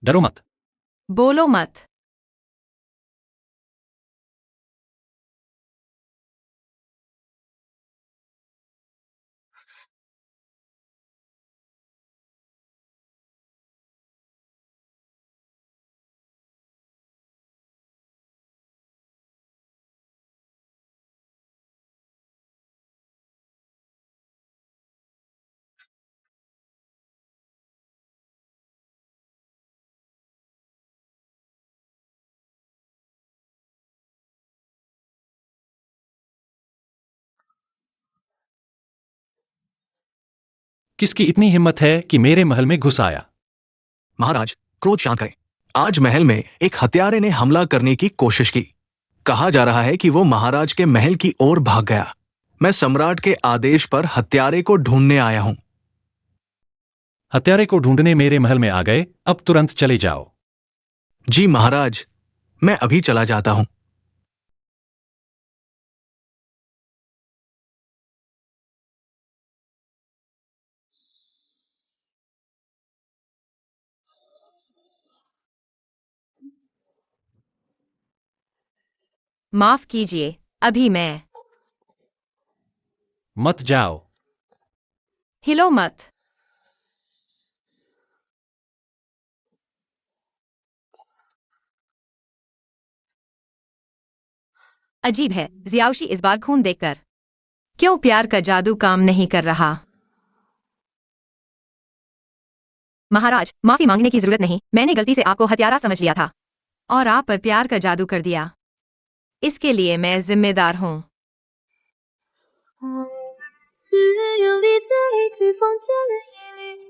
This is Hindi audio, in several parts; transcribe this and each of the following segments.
डरो मत। बोलो मत। किसकी इतनी हिम्मत है कि मेरे महल में घुस आया? महाराज, क्रोध शांत करें। आज महल में एक हत्यारे ने हमला करने की कोशिश की। कहा जा रहा है कि वो महाराज के महल की ओर भाग गया। मैं सम्राट के आदेश पर हत्यारे को ढूंढने आया हूं। हत्यारे को ढूंढने मेरे महल में आ गए, अब तुरंत चले जाओ। जी महाराज, मैं अभी चला जाता हूं। माफ कीजिए, अभी मैं। मत जाओ। हिलो मत। अजीब है, जियाउशी इस बार खून देखकर। क्यों प्यार का जादू काम नहीं कर रहा? महाराज, माफी मांगने की जरूरत नहीं, मैंने गलती से आपको हत्यारा समझ लिया था और आप पर प्यार का जादू कर दिया। इसके लिए मैं जिम्मेदार हूँ।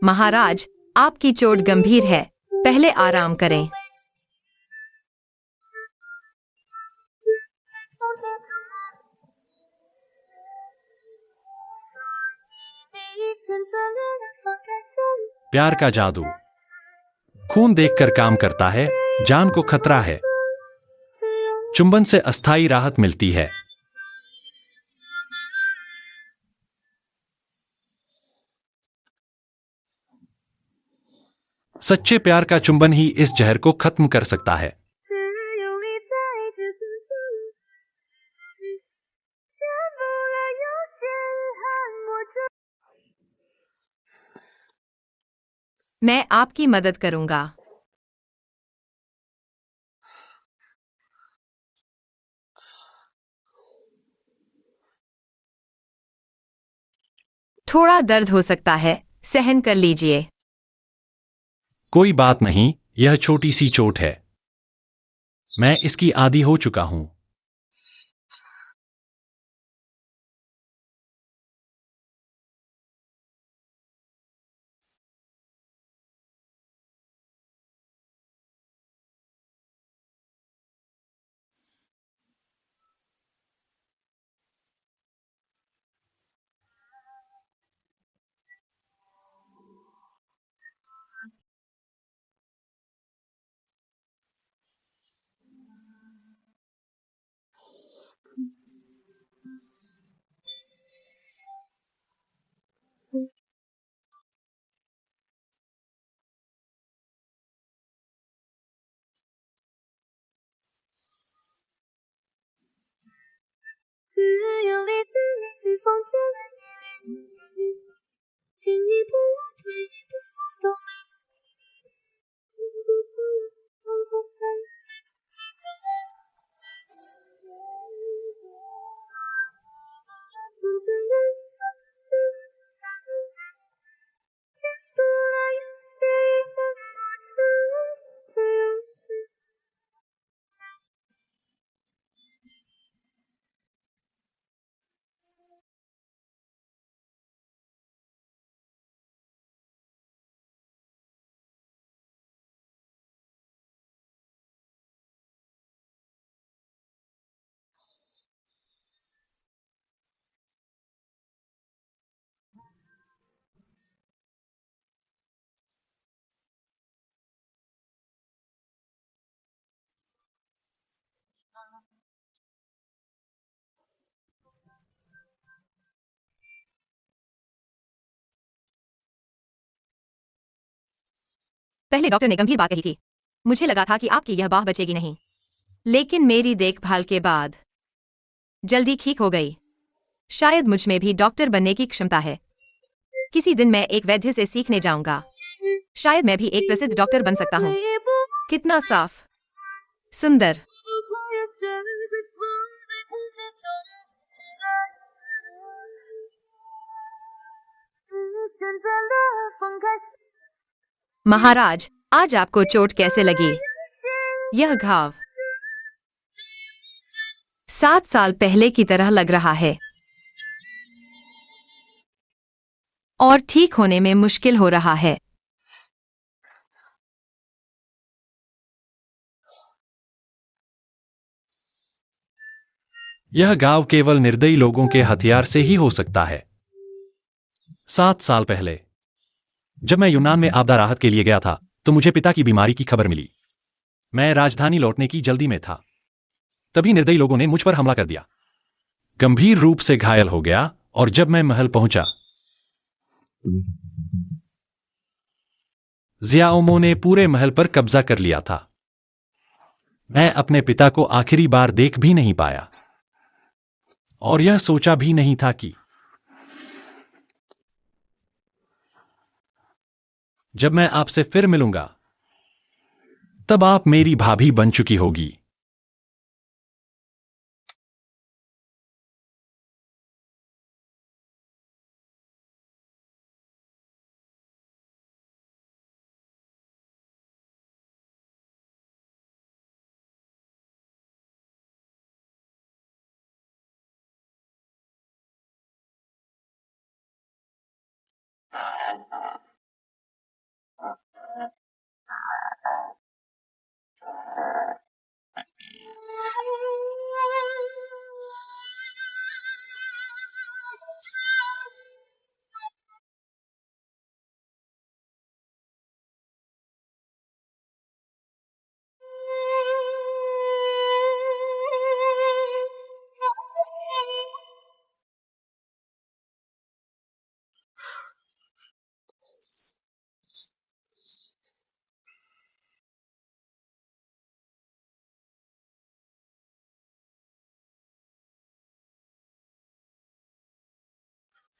महाराज, आपकी चोट गंभीर है, पहले आराम करें। प्यार का जादू खून देखकर काम करता है, जान को खतरा है। चुंबन से अस्थायी राहत मिलती है। सच्चे प्यार का चुंबन ही इस जहर को खत्म कर सकता है। मैं आपकी मदद करूंगा। थोड़ा दर्द हो सकता है, सहन कर लीजिए। कोई बात नहीं, यह छोटी सी चोट है। मैं इसकी आदी हो चुका हूं। पहले डॉक्टर ने गंभीर बात कही थी। मुझे लगा था कि आपकी यह बाह बचेगी नहीं, लेकिन मेरी देखभाल के बाद जल्दी ठीक हो गई। शायद मुझ में भी डॉक्टर बनने की क्षमता है। किसी दिन मैं एक वैद्य से सीखने जाऊंगा। शायद मैं भी एक प्रसिद्ध डॉक्टर बन सकता हूँ। कितना साफ, सुंदर। महाराज, आज आपको चोट कैसे लगी? यह घाव 7 साल पहले की तरह लग रहा है और ठीक होने में मुश्किल हो रहा है। यह घाव केवल निर्दयी लोगों के हथियार से ही हो सकता है। 7 साल पहले जब मैं यूनान में आपदा राहत के लिए गया था तो मुझे पिता की बीमारी की खबर मिली। मैं राजधानी लौटने की जल्दी में था। तभी निर्दयी लोगों ने मुझ पर हमला कर दिया। गंभीर रूप से घायल हो गया और जब मैं महल पहुंचा, ज़ियाओमो ने पूरे महल पर कब्जा कर लिया था। मैं अपने पिता को आखिरी बार देख भी नहीं पाया और यह सोचा भी नहीं था कि जब मैं आपसे फिर मिलूंगा तब आप मेरी भाभी बन चुकी होगी।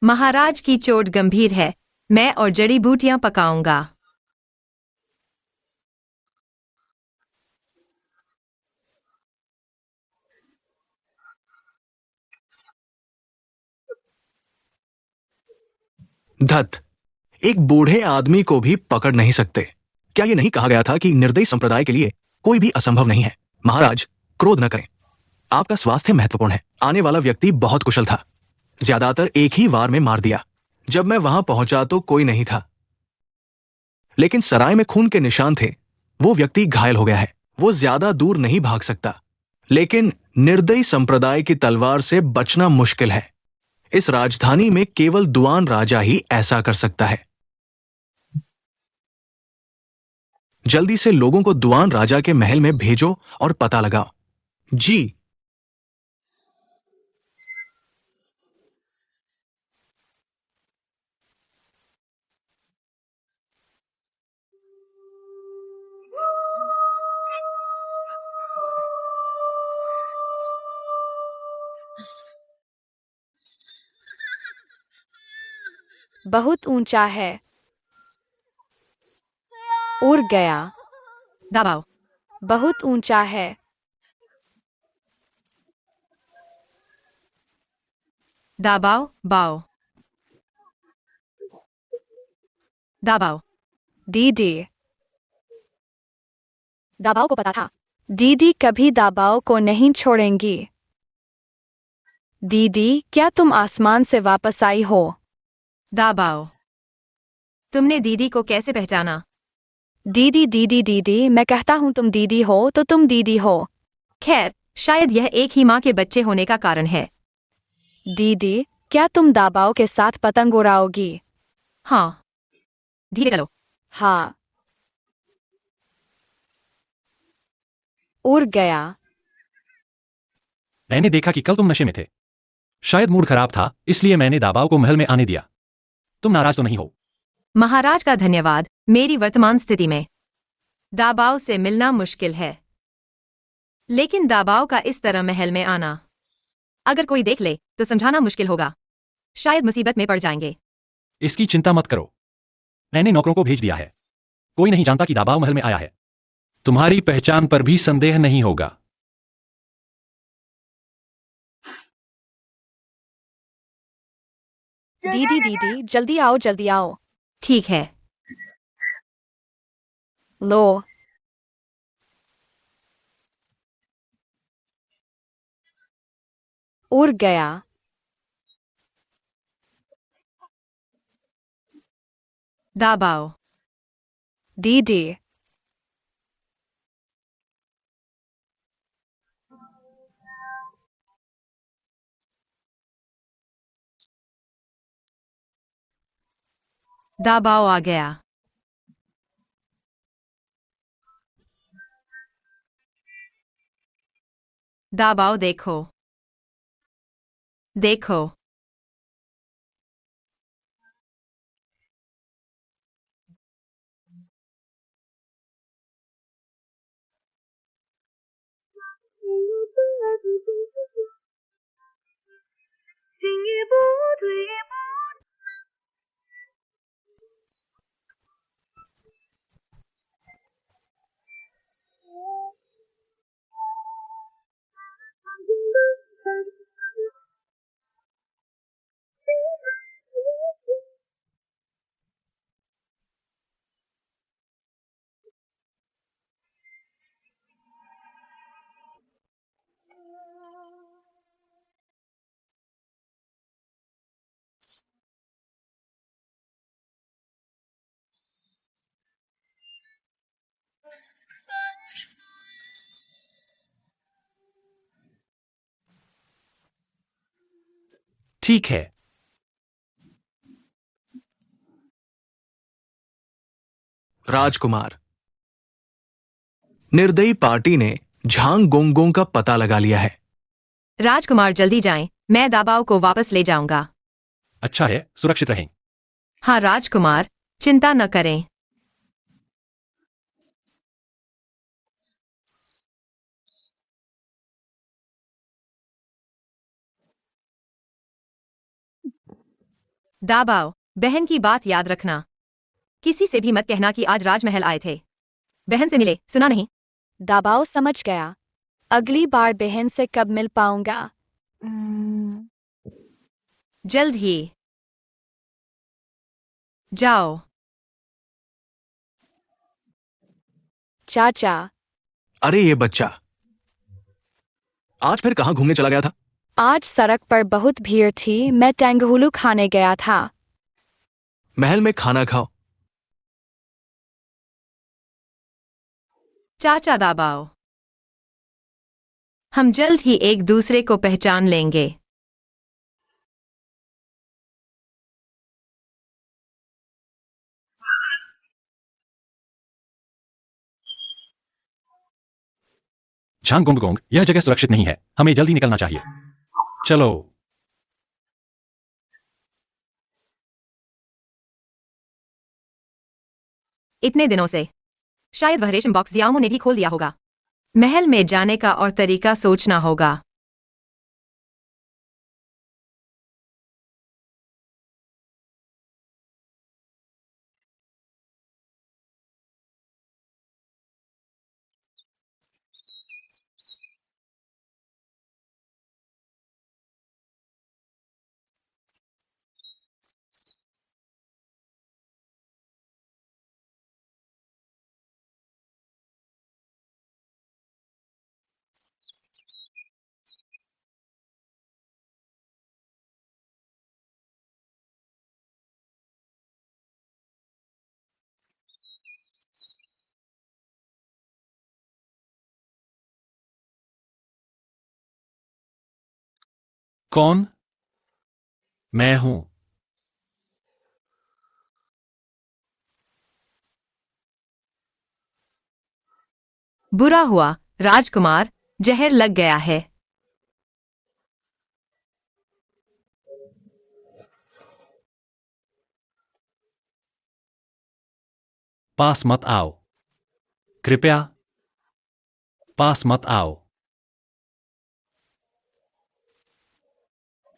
महाराज की चोट गंभीर है। मैं और जड़ी बूटियां पकाऊंगा। धत, एक बूढ़े आदमी को भी पकड़ नहीं सकते। क्या ये नहीं कहा गया था कि निर्दयी संप्रदाय के लिए कोई भी असंभव नहीं है? महाराज, क्रोध न करें। आपका स्वास्थ्य महत्वपूर्ण है। आने वाला व्यक्ति बहुत कुशल था। ज्यादातर एक ही वार में मार दिया। जब मैं वहां पहुंचा तो कोई नहीं था, लेकिन सराय में खून के निशान थे। वो व्यक्ति घायल हो गया है। वो ज्यादा दूर नहीं भाग सकता, लेकिन निर्दयी संप्रदाय की तलवार से बचना मुश्किल है। इस राजधानी में केवल दुआन राजा ही ऐसा कर सकता है। जल्दी से लोगों को दुआन राजा के महल में भेजो और पता लगाओ। जी। बहुत ऊंचा है। उड़ गया। दबाओ। बहुत ऊंचा है। दबाओ, बाओ। दबाओ। दीदी। दबाव को पता था। दीदी कभी दबाव को नहीं छोड़ेंगी। दीदी, क्या तुम आसमान से वापस आई हो? दबाओ। तुमने दीदी को कैसे पहचाना? दीदी दीदी दीदी, मैं कहता हूँ तुम दीदी हो तो तुम दीदी हो। खैर, शायद यह एक ही माँ के बच्चे होने का कारण है। दीदी, क्या तुम दबाव के साथ पतंग उड़ाओगी? हाँ। धीरे चलो। हाँ। उड़ गया। मैंने देखा कि कल तुम नशे में थे। शायद मूड खराब था, इसलिए मैंने दाबाव को महल में आने दिया। तुम नाराज तो नहीं हो? महाराज का धन्यवाद। मेरी वर्तमान स्थिति में दाबाव से मिलना मुश्किल है, लेकिन दाबाव का इस तरह महल में आना, अगर कोई देख ले तो समझाना मुश्किल होगा। शायद मुसीबत में पड़ जाएंगे। इसकी चिंता मत करो, मैंने नौकरों को भेज दिया है। कोई नहीं जानता कि दाबाव महल में आया है। तुम्हारी पहचान पर भी संदेह नहीं होगा। दीदी दीदी जल्दी आओ जल्दी आओ। ठीक है। लो। उड़ गया। दाबाव। दीदी। दाबाव आ गया। दाबाव देखो, देखो। ठीक है। राजकुमार, निर्दयी पार्टी ने झांग गोंगोंग का पता लगा लिया है। राजकुमार जल्दी जाएं, मैं दाबाव को वापस ले जाऊंगा। अच्छा है, सुरक्षित रहें। हाँ राजकुमार, चिंता न करें। दाबाव, बहन की बात याद रखना। किसी से भी मत कहना कि आज राजमहल आए थे। बहन से मिले, सुना नहीं? दाबाव समझ गया। अगली बार बहन से कब मिल पाऊंगा? जल्द ही। जाओ। चाचा। अरे ये बच्चा आज फिर कहाँ घूमने चला गया था? आज सड़क पर बहुत भीड़ थी, मैं टेंगहुलू खाने गया था। महल में खाना खाओ। चाचा दाबाव, हम जल्द ही एक दूसरे को पहचान लेंगे। झांग गोंग गोंग, यह जगह सुरक्षित नहीं है, हमें जल्दी निकलना चाहिए। चलो। इतने दिनों से शायद वह रेशम बॉक्स जियामो ने भी खोल दिया होगा। महल में जाने का और तरीका सोचना होगा। कौन? मैं हूं। बुरा हुआ, राजकुमार, जहर लग गया है। पास मत आओ। कृपया पास मत आओ।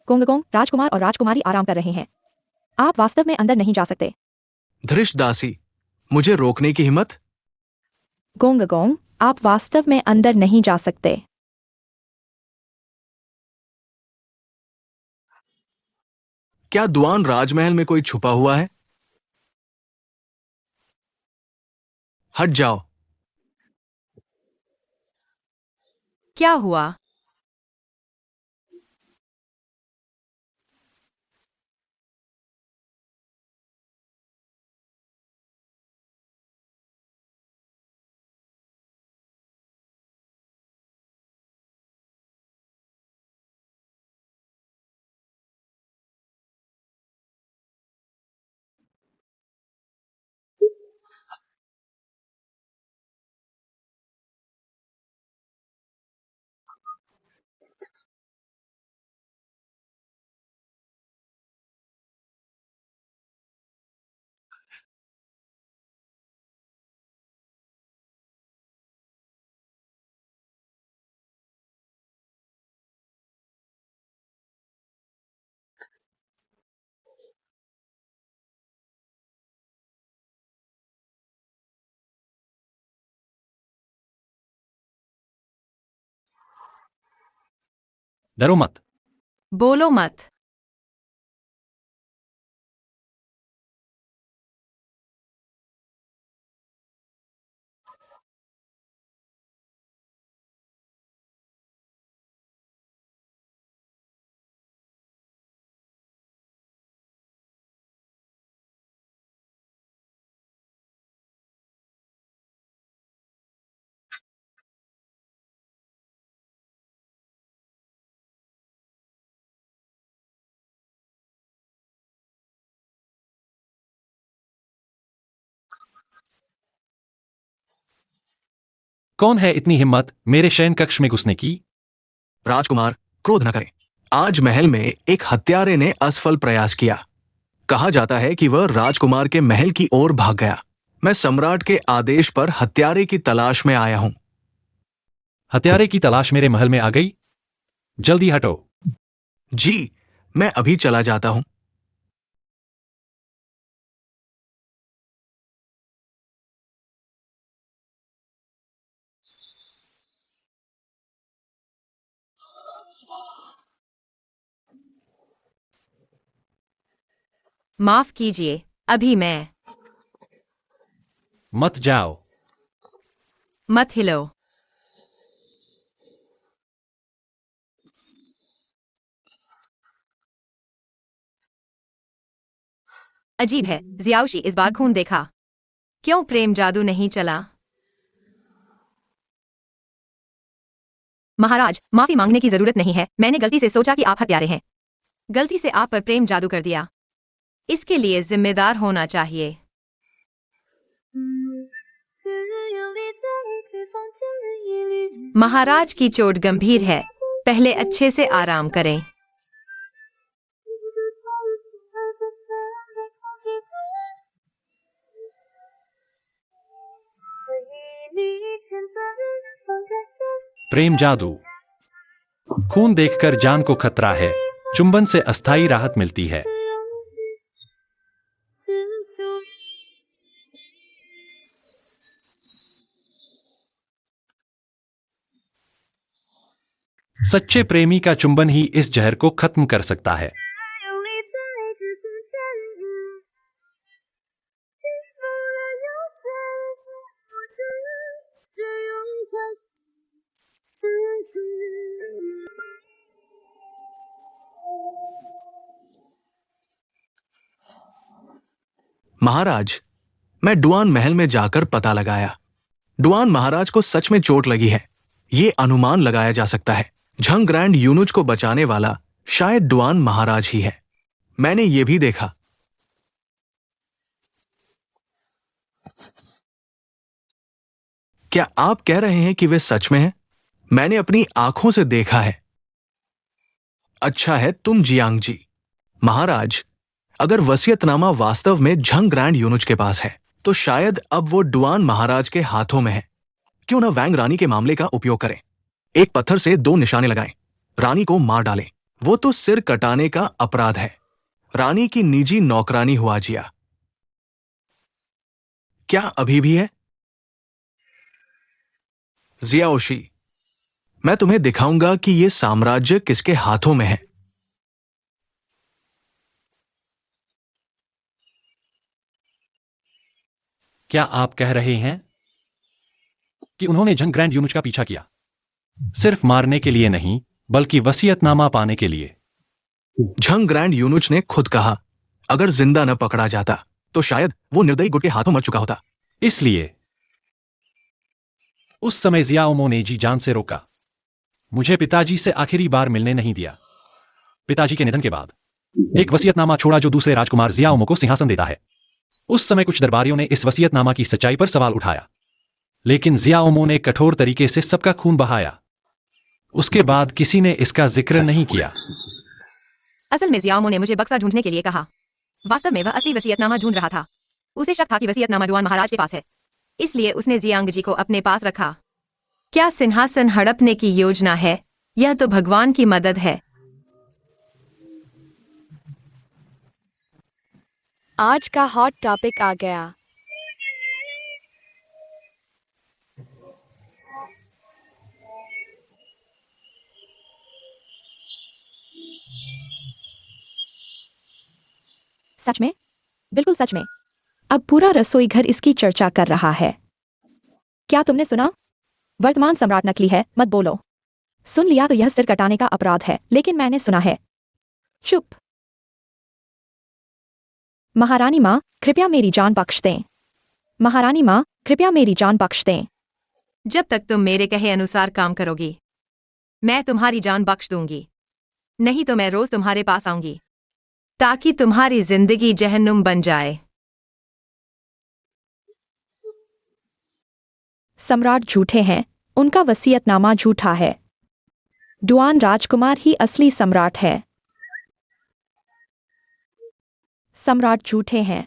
गोंगगोंग, राजकुमार और राजकुमारी आराम कर रहे हैं। आप वास्तव में अंदर नहीं जा सकते। धृषदासी, मुझे रोकने की हिम्मत? गोंगगोंग, आप वास्तव में अंदर नहीं जा सकते। क्या दुआन राजमहल में कोई छुपा हुआ है? हट जाओ। क्या हुआ? डरो मत। बोलो मत। कौन है इतनी हिम्मत मेरे शयन कक्ष में घुसने की? राजकुमार, क्रोध न करें। आज महल में एक हत्यारे ने असफल प्रयास किया। कहा जाता है कि वह राजकुमार के महल की ओर भाग गया। मैं सम्राट के आदेश पर हत्यारे की तलाश में आया हूं। हत्यारे की तलाश मेरे महल में आ गई? जल्दी हटो। जी, मैं अभी चला जाता हूं। माफ कीजिए, अभी मैं। मत जाओ। मत हिलो। अजीब है, जियाओशी इस बार खून देखा। क्यों प्रेम जादू नहीं चला? महाराज, माफी मांगने की जरूरत नहीं है। मैंने गलती से सोचा कि आप हत्यारे हैं। गलती से आप पर प्रेम जादू कर दिया। इसके लिए जिम्मेदार होना चाहिए। महाराज की चोट गंभीर है। पहले अच्छे से आराम करें। प्रेम जादू। खून देखकर जान को खतरा है। चुंबन से अस्थायी राहत मिलती है। सच्चे प्रेमी का चुंबन ही इस जहर को खत्म कर सकता है। महाराज, मैं डुआन महल में जाकर पता लगाया। डुआन महाराज को सच में चोट लगी है। ये अनुमान लगाया जा सकता है झंग ग्रैंड यूनुज को बचाने वाला शायद डुआन महाराज ही है। मैंने ये भी देखा। क्या आप कह रहे हैं कि वे सच में हैं? मैंने अपनी आंखों से देखा है। अच्छा है तुम जियांग जी। महाराज, अगर वसीयतनामा वास्तव में झंग ग्रैंड यूनुज के पास है तो शायद अब वो डुआन महाराज के हाथों में है। क्यों ना वैंग रानी के मामले का उपयोग करें। एक पत्थर से 2 निशाने लगाएं, रानी को मार डालें। वो तो सिर कटाने का अपराध है। रानी की निजी नौकरानी हुआ जिया। क्या अभी भी है? जियाओशी, मैं तुम्हें दिखाऊंगा कि यह साम्राज्य किसके हाथों में है। क्या आप कह रहे हैं कि उन्होंने जंग ग्रैंड यूनुच का पीछा किया, सिर्फ मारने के लिए नहीं बल्कि वसीयतनामा पाने के लिए? झंग ग्रैंड यूनुच ने खुद कहा, अगर जिंदा न पकड़ा जाता तो शायद वो निर्दयी गुट के हाथों मर चुका होता। इसलिए उस समय जियाओमो ने जी जान से रोका। मुझे पिताजी से आखिरी बार मिलने नहीं दिया। पिताजी के निधन के बाद एक वसीयतनामा छोड़ा जो दूसरे राजकुमार जियाओमो को सिंहासन देता है। उस समय कुछ दरबारियों ने इस वसीयतनामा की सच्चाई पर सवाल उठाया, लेकिन जियाओमो ने कठोर तरीके से सबका खून बहाया। उसके बाद किसी ने इसका जिक्र नहीं किया। असल में जियाओमो ने मुझे बक्सा ढूंढने के लिए कहा। वास्तव में वह असली वसीयतनामा ढूंढ रहा था। उसे शक था कि वसीयतनामा डुआन महाराज के पास है, इसलिए उसने जियांग जी को अपने पास रखा। क्या सिंहासन हड़पने की योजना है? यह तो भगवान की मदद है। आज का हॉट टॉपिक आ गया। सच में? बिल्कुल सच में। अब पूरा रसोई घर इसकी चर्चा कर रहा है। क्या तुमने सुना? वर्तमान सम्राट नकली है, मत बोलो। सुन लिया तो यह सिर कटाने का अपराध है, लेकिन मैंने सुना है। चुप। महारानी माँ, कृपया मेरी जान बख्श दें। महारानी माँ, कृपया मेरी जान बख्श दें। जब तक तुम मेरे कहे अनुसार काम करोगी, मैं तुम्हारी जान बख्श दूंगी। नहीं तो मैं रोज तुम्हारे पास आऊंगी, ताकि तुम्हारी जिंदगी जहन्नुम बन जाए। सम्राट झूठे हैं, उनका वसीयतनामा झूठा है। डुआन राजकुमार ही असली सम्राट है। सम्राट झूठे हैं।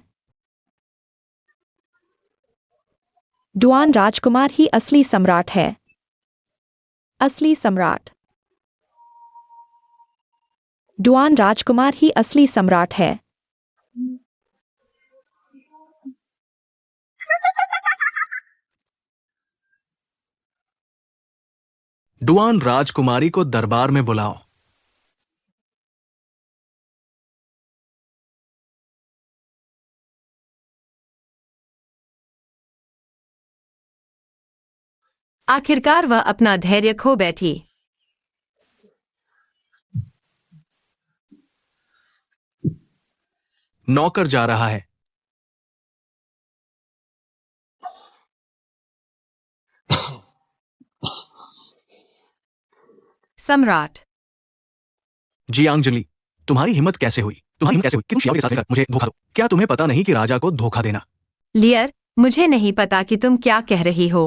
डुआन राजकुमार ही असली सम्राट है। असली सम्राट। डुआन राजकुमार ही असली सम्राट है। डुआन राजकुमारी को दरबार में बुलाओ। आखिरकार वह अपना धैर्य खो बैठी। नौकर जा रहा है। सम्राट। जियांजलि, तुम्हारी हिम्मत कैसे हुई? कि तुम शियाओ के साथ मिलकर मुझे धोखा दो? क्या तुम्हें पता नहीं कि राजा को धोखा देना? लियर, मुझे नहीं पता कि तुम क्या कह रही हो।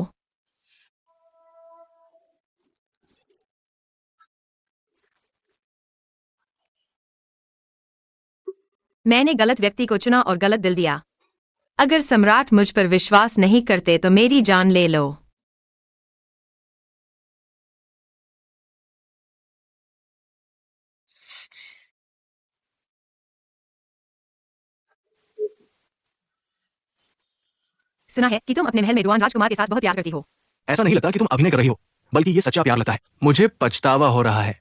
मैंने गलत व्यक्ति को चुना और गलत दिल दिया। अगर सम्राट मुझ पर विश्वास नहीं करते तो मेरी जान ले लो। सुना है कि तुम अपने महल में डुआन राजकुमार के साथ बहुत प्यार करती हो। ऐसा नहीं लगता कि तुम अभिनय कर रही हो, बल्कि ये सच्चा प्यार लगता है। मुझे पछतावा हो रहा है।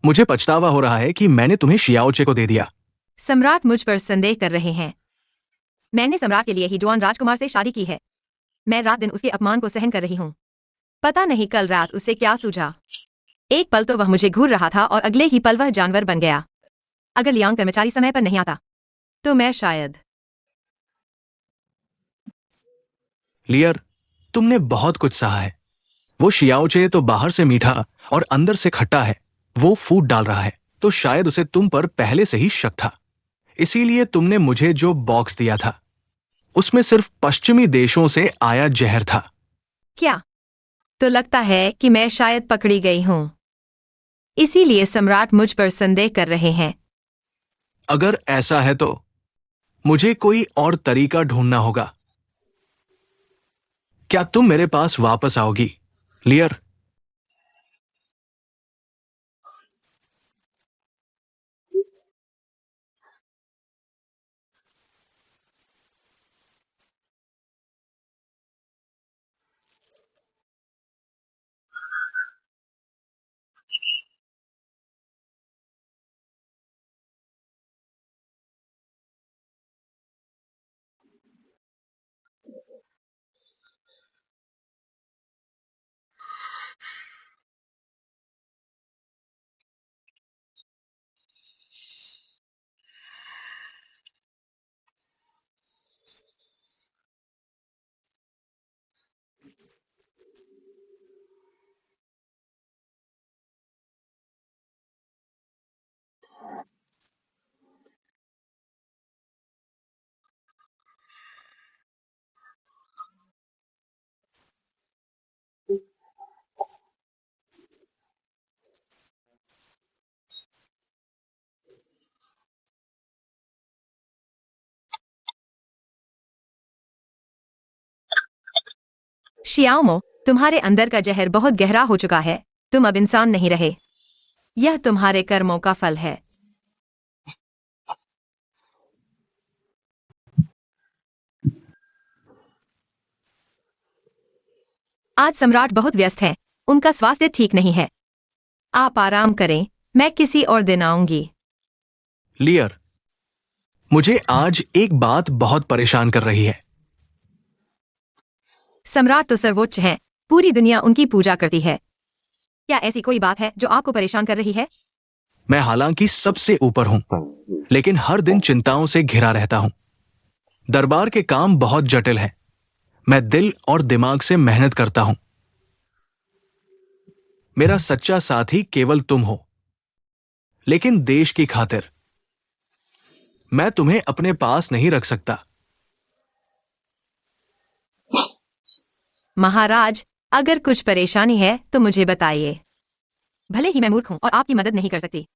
मुझे पछतावा हो रहा है कि मैंने तुम्हें शियाओचे को दे दिया। सम्राट मुझ पर संदेह कर रहे हैं। मैंने सम्राट के लिए ही डुआन राजकुमार से शादी की है। मैं रात दिन उसके अपमान को सहन कर रही हूँ। पता नहीं कल रात उसे क्या सूझा। एक पल तो वह मुझे घूर रहा था और अगले ही पल वह जानवर बन गया। अगर लियांग कर्मचारी समय पर नहीं आता तो मैं शायद। लियर, तुमने बहुत कुछ सहा है। वो शियाओचे तो बाहर से मीठा और अंदर से खट्टा है। वो फूट डाल रहा है, तो शायद उसे तुम पर पहले से ही शक था। इसीलिए तुमने मुझे जो बॉक्स दिया था, उसमें सिर्फ पश्चिमी देशों से आया जहर था। क्या? तो लगता है कि मैं शायद पकड़ी गई हूँ। इसीलिए सम्राट मुझ पर संदेह कर रहे हैं। अगर ऐसा है तो मुझे कोई और तरीका ढूंढना होगा। क्या तुम मेरे पास वापस आओगी, लियर? शियाओमो, तुम्हारे अंदर का जहर बहुत गहरा हो चुका है। तुम अब इंसान नहीं रहे। यह तुम्हारे कर्मों का फल है। आज सम्राट बहुत व्यस्त हैं। उनका स्वास्थ्य ठीक नहीं है। आप आराम करें, मैं किसी और दिन आऊंगी। लियर, मुझे आज एक बात बहुत परेशान कर रही है। सम्राट तो सर्वोच्च हैं। पूरी दुनिया उनकी पूजा करती है। क्या ऐसी कोई बात है जो आपको परेशान कर रही है? मैं हालांकि सबसे ऊपर हूं, लेकिन हर दिन चिंताओं से घिरा रहता हूं। दरबार के काम बहुत जटिल हैं। मैं दिल और दिमाग से मेहनत करता हूं। मेरा सच्चा साथी केवल तुम हो, लेकिन देश की खातिर मैं तुम्हें अपने पास नहीं रख सकता। महाराज, अगर कुछ परेशानी है तो मुझे बताइए। भले ही मैं मूर्ख हूं और आपकी मदद नहीं कर सकती,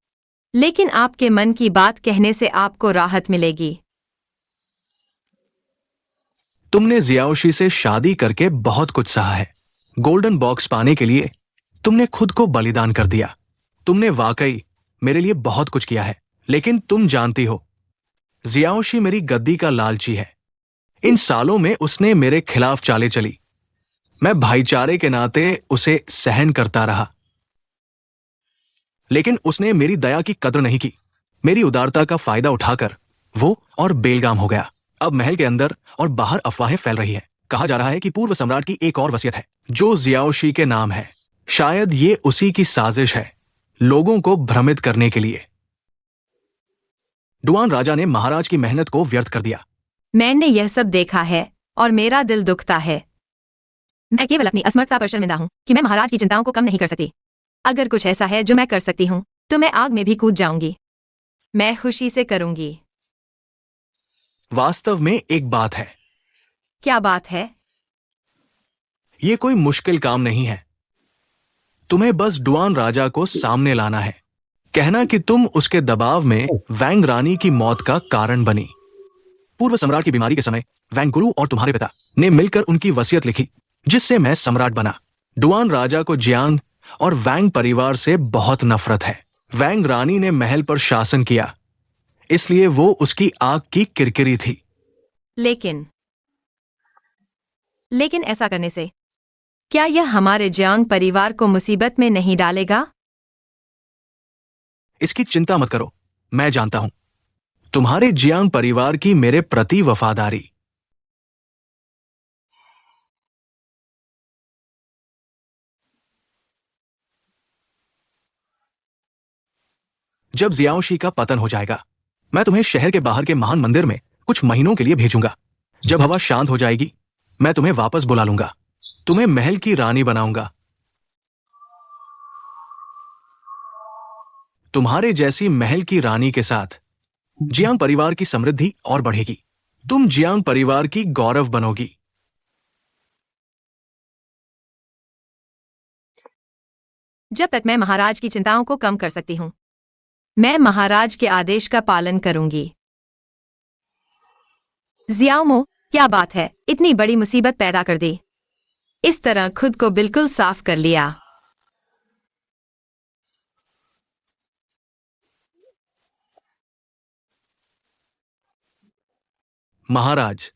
लेकिन आपके मन की बात कहने से आपको राहत मिलेगी। तुमने जियाओशी से शादी करके बहुत कुछ सहा है। गोल्डन बॉक्स पाने के लिए तुमने खुद को बलिदान कर दिया। तुमने वाकई मेरे लिए बहुत कुछ किया है, लेकिन तुम जानती हो, जियाओशी मेरी गद्दी का लालची है। इन सालों में उसने मेरे खिलाफ चालें चली। मैं भाईचारे के नाते उसे सहन करता रहा, लेकिन उसने मेरी दया की कद्र नहीं की। मेरी उदारता का फायदा उठाकर वो और बेलगाम हो गया। अब महल के अंदर और बाहर अफवाहें फैल रही हैं। कहा जा रहा है कि पूर्व सम्राट की एक और वसीयत है, जो जियाओशी के नाम है। शायद ये उसी की साजिश है, लोगों को भ्रमित करने के लिए। डुआन राजा ने महाराज की मेहनत को व्यर्थ कर दिया। मैंने यह सब देखा है और मेरा दिल दुखता है। मैं केवल अपनी असमर्थता पर शर्मिंदा हूं कि मैं महाराज की चिंताओं को कम नहीं कर सकती। अगर कुछ ऐसा है जो मैं कर सकती हूँ तो मैं आग में भी कूद जाऊंगी। मैं खुशी से करूंगी। वास्तव में एक बात है। क्या बात है? ये कोई मुश्किल काम नहीं है। तुम्हें बस डुआन राजा को सामने लाना है। कहना कि तुम उसके दबाव में वैंग रानी की मौत का कारण बनी। पूर्व सम्राट की बीमारी के समय वैंग गुरु और तुम्हारे पिता ने मिलकर उनकी वसीयत लिखी, जिससे मैं सम्राट बना। डुआन राजा को जियांग और वैंग परिवार से बहुत नफरत है। वैंग रानी ने महल पर शासन किया, इसलिए वो उसकी आग की किरकिरी थी। लेकिन ऐसा करने से क्या यह हमारे जियांग परिवार को मुसीबत में नहीं डालेगा? इसकी चिंता मत करो, मैं जानता हूं तुम्हारे जियांग परिवार की मेरे प्रति वफादारी। जब जियाओशी का पतन हो जाएगा, मैं तुम्हें शहर के बाहर के महान मंदिर में कुछ महीनों के लिए भेजूंगा। जब हवा शांत हो जाएगी, मैं तुम्हें वापस बुला लूंगा। तुम्हें महल की रानी बनाऊंगा। तुम्हारे जैसी महल की रानी के साथ जियांग परिवार की समृद्धि और बढ़ेगी। तुम जियांग परिवार की गौरव बनोगी। जब तक मैं महाराज की चिंताओं को कम कर सकती हूँ, मैं महाराज के आदेश का पालन करूंगी। जियाओमो, क्या बात है, इतनी बड़ी मुसीबत पैदा कर दी। इस तरह खुद को बिल्कुल साफ कर लिया। महाराज,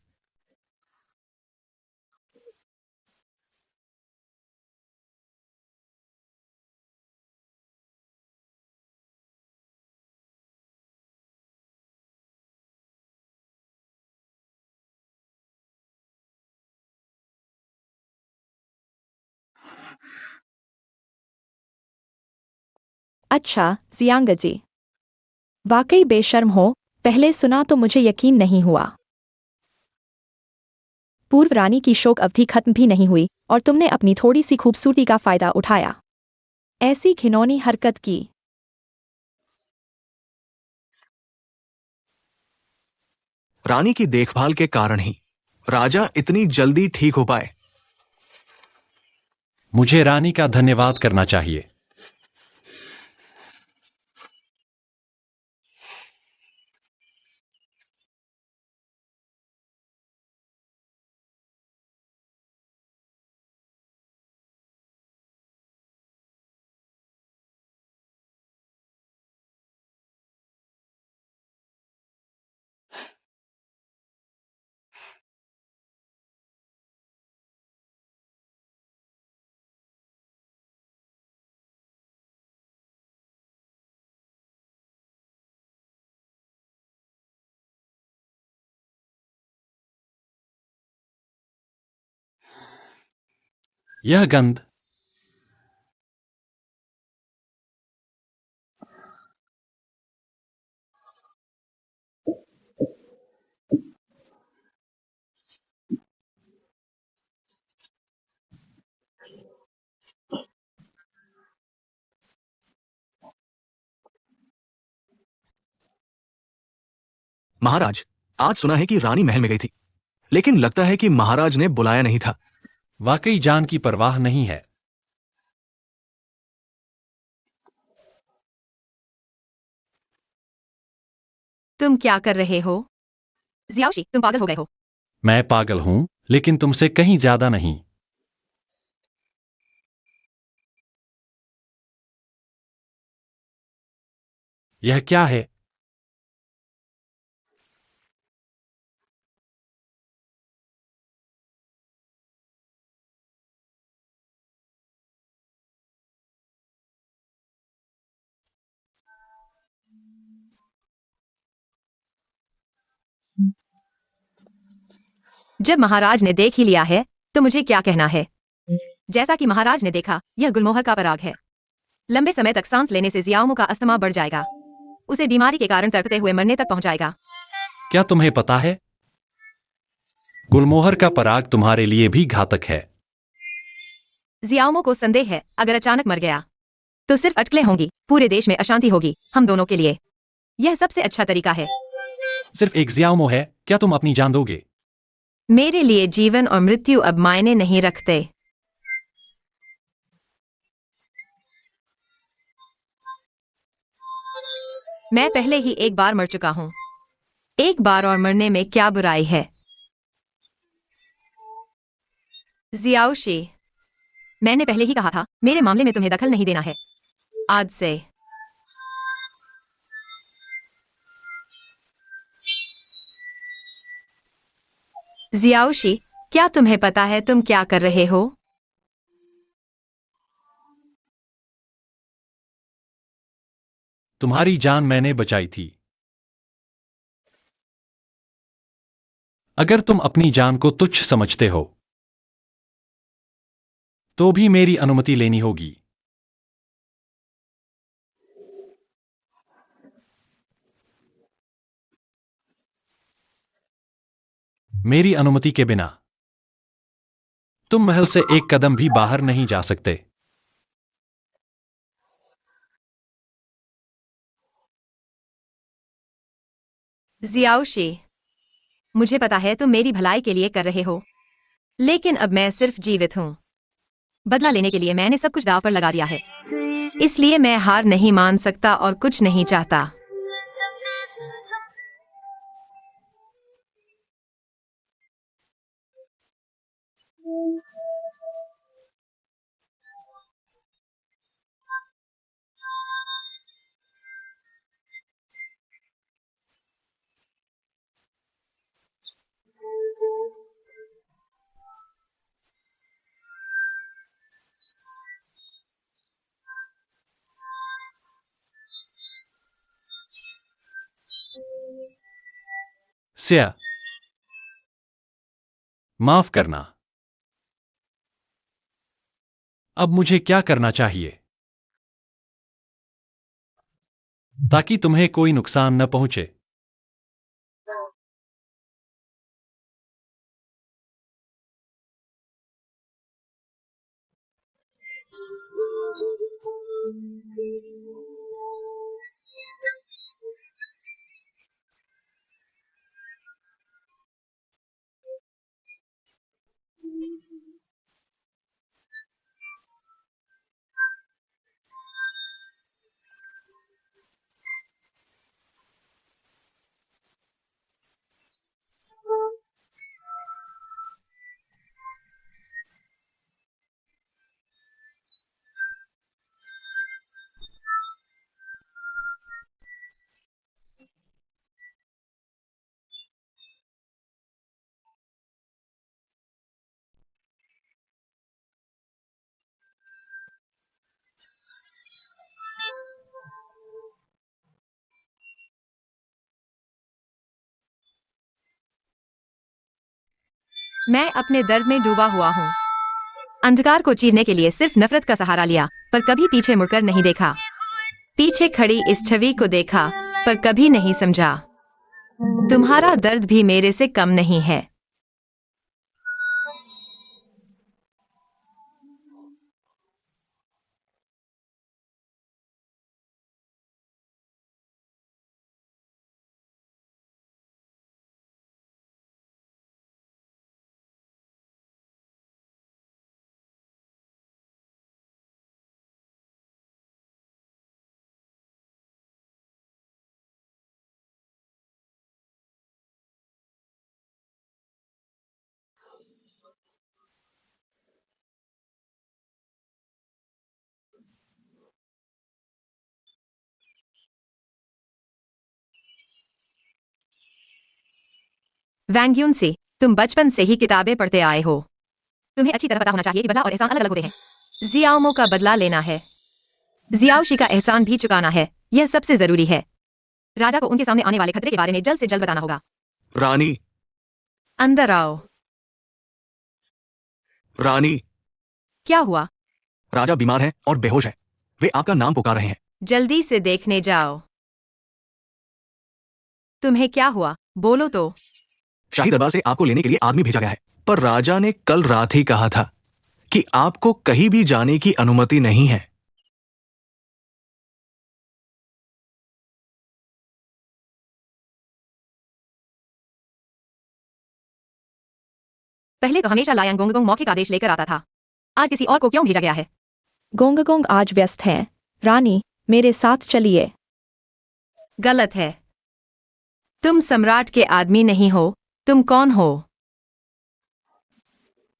अच्छा जियांगजी, वाकई बेशर्म हो। पहले सुना तो मुझे यकीन नहीं हुआ। पूर्व रानी की शोक अवधि खत्म भी नहीं हुई और तुमने अपनी थोड़ी सी खूबसूरती का फायदा उठाया, ऐसी घिनौनी हरकत की। रानी की देखभाल के कारण ही राजा इतनी जल्दी ठीक हो पाए। मुझे रानी का धन्यवाद करना चाहिए। यह गंध। महाराज, आज सुना है कि रानी महल में गई थी, लेकिन लगता है कि महाराज ने बुलाया नहीं था। वाकई जान की परवाह नहीं है। तुम क्या कर रहे हो? जियाओशी, तुम पागल हो गए हो। मैं पागल हूं, लेकिन तुमसे कहीं ज्यादा नहीं। यह क्या है? जब महाराज ने देख ही लिया है तो मुझे क्या कहना है। जैसा कि महाराज ने देखा, यह गुलमोहर का पराग है। लंबे समय तक सांस लेने से जियाओमो का अस्थमा बढ़ जाएगा। उसे बीमारी के कारण तड़पते हुए मरने तक पहुंचाएगा। क्या तुम्हें पता है, गुलमोहर का पराग तुम्हारे लिए भी घातक है। जियाओमो को संदेह है, अगर अचानक मर गया तो सिर्फ अटकलें होंगी, पूरे देश में अशांति होगी, हम दोनों के लिए यह सबसे अच्छा तरीका है। सिर्फ एक जियाओमो है, क्या तुम अपनी जान दोगे? मेरे लिए जीवन और मृत्यु अब मायने नहीं रखते। मैं पहले ही एक बार मर चुका हूं। एक बार और मरने में क्या बुराई है? जियाओशी, मैंने पहले ही कहा था, मेरे मामले में तुम्हें दखल नहीं देना है। आज से जियाओशी, क्या तुम्हें पता है तुम क्या कर रहे हो? तुम्हारी जान मैंने बचाई थी। अगर तुम अपनी जान को तुच्छ समझते हो तो भी मेरी अनुमति लेनी होगी। मेरी अनुमति के बिना तुम महल से एक कदम भी बाहर नहीं जा सकते। जियाओशी, मुझे पता है तुम मेरी भलाई के लिए कर रहे हो, लेकिन अब मैं सिर्फ जीवित हूं। बदला लेने के लिए मैंने सब कुछ दांव पर लगा दिया है, इसलिए मैं हार नहीं मान सकता और कुछ नहीं चाहता। स्या माफ करना। अब मुझे क्या करना चाहिए ताकि तुम्हें कोई नुकसान न पहुंचे? मैं अपने दर्द में डूबा हुआ हूँ। अंधकार को चीरने के लिए सिर्फ नफरत का सहारा लिया, पर कभी पीछे मुड़कर नहीं देखा। पीछे खड़ी इस छवि को देखा, पर कभी नहीं समझा। तुम्हारा दर्द भी मेरे से कम नहीं है। वैंग्यून से तुम बचपन से ही किताबें पढ़ते आए हो। तुम्हें अच्छी तरह पता होना चाहिए कि बदला और एहसान अलग अलग होते हैं। जियाओमो का बदला लेना है, जियाओशी का एहसान भी चुकाना है। यह सबसे जरूरी है। राजा को उनके सामने आने वाले खतरे के बारे में जल्द से जल्द बताना होगा। रानी, अंदर आओ। रानी, क्या हुआ? राजा बीमार है और बेहोश है। वे आपका नाम पुकार रहे हैं। जल्दी से देखने जाओ। तुम्हें क्या हुआ? बोलो तो। शाही दरबार से आपको लेने के लिए आदमी भेजा गया है, पर राजा ने कल रात ही कहा था कि आपको कहीं भी जाने की अनुमति नहीं है। पहले तो हमेशा लायांग गोंगगोंग मौखिक आदेश लेकर आता था। आज किसी और को क्यों भेजा गया है? गोंगगोंग आज व्यस्त हैं। रानी, मेरे साथ चलिए। गलत है। तुम सम्राट के आदमी नहीं हो। तुम कौन हो?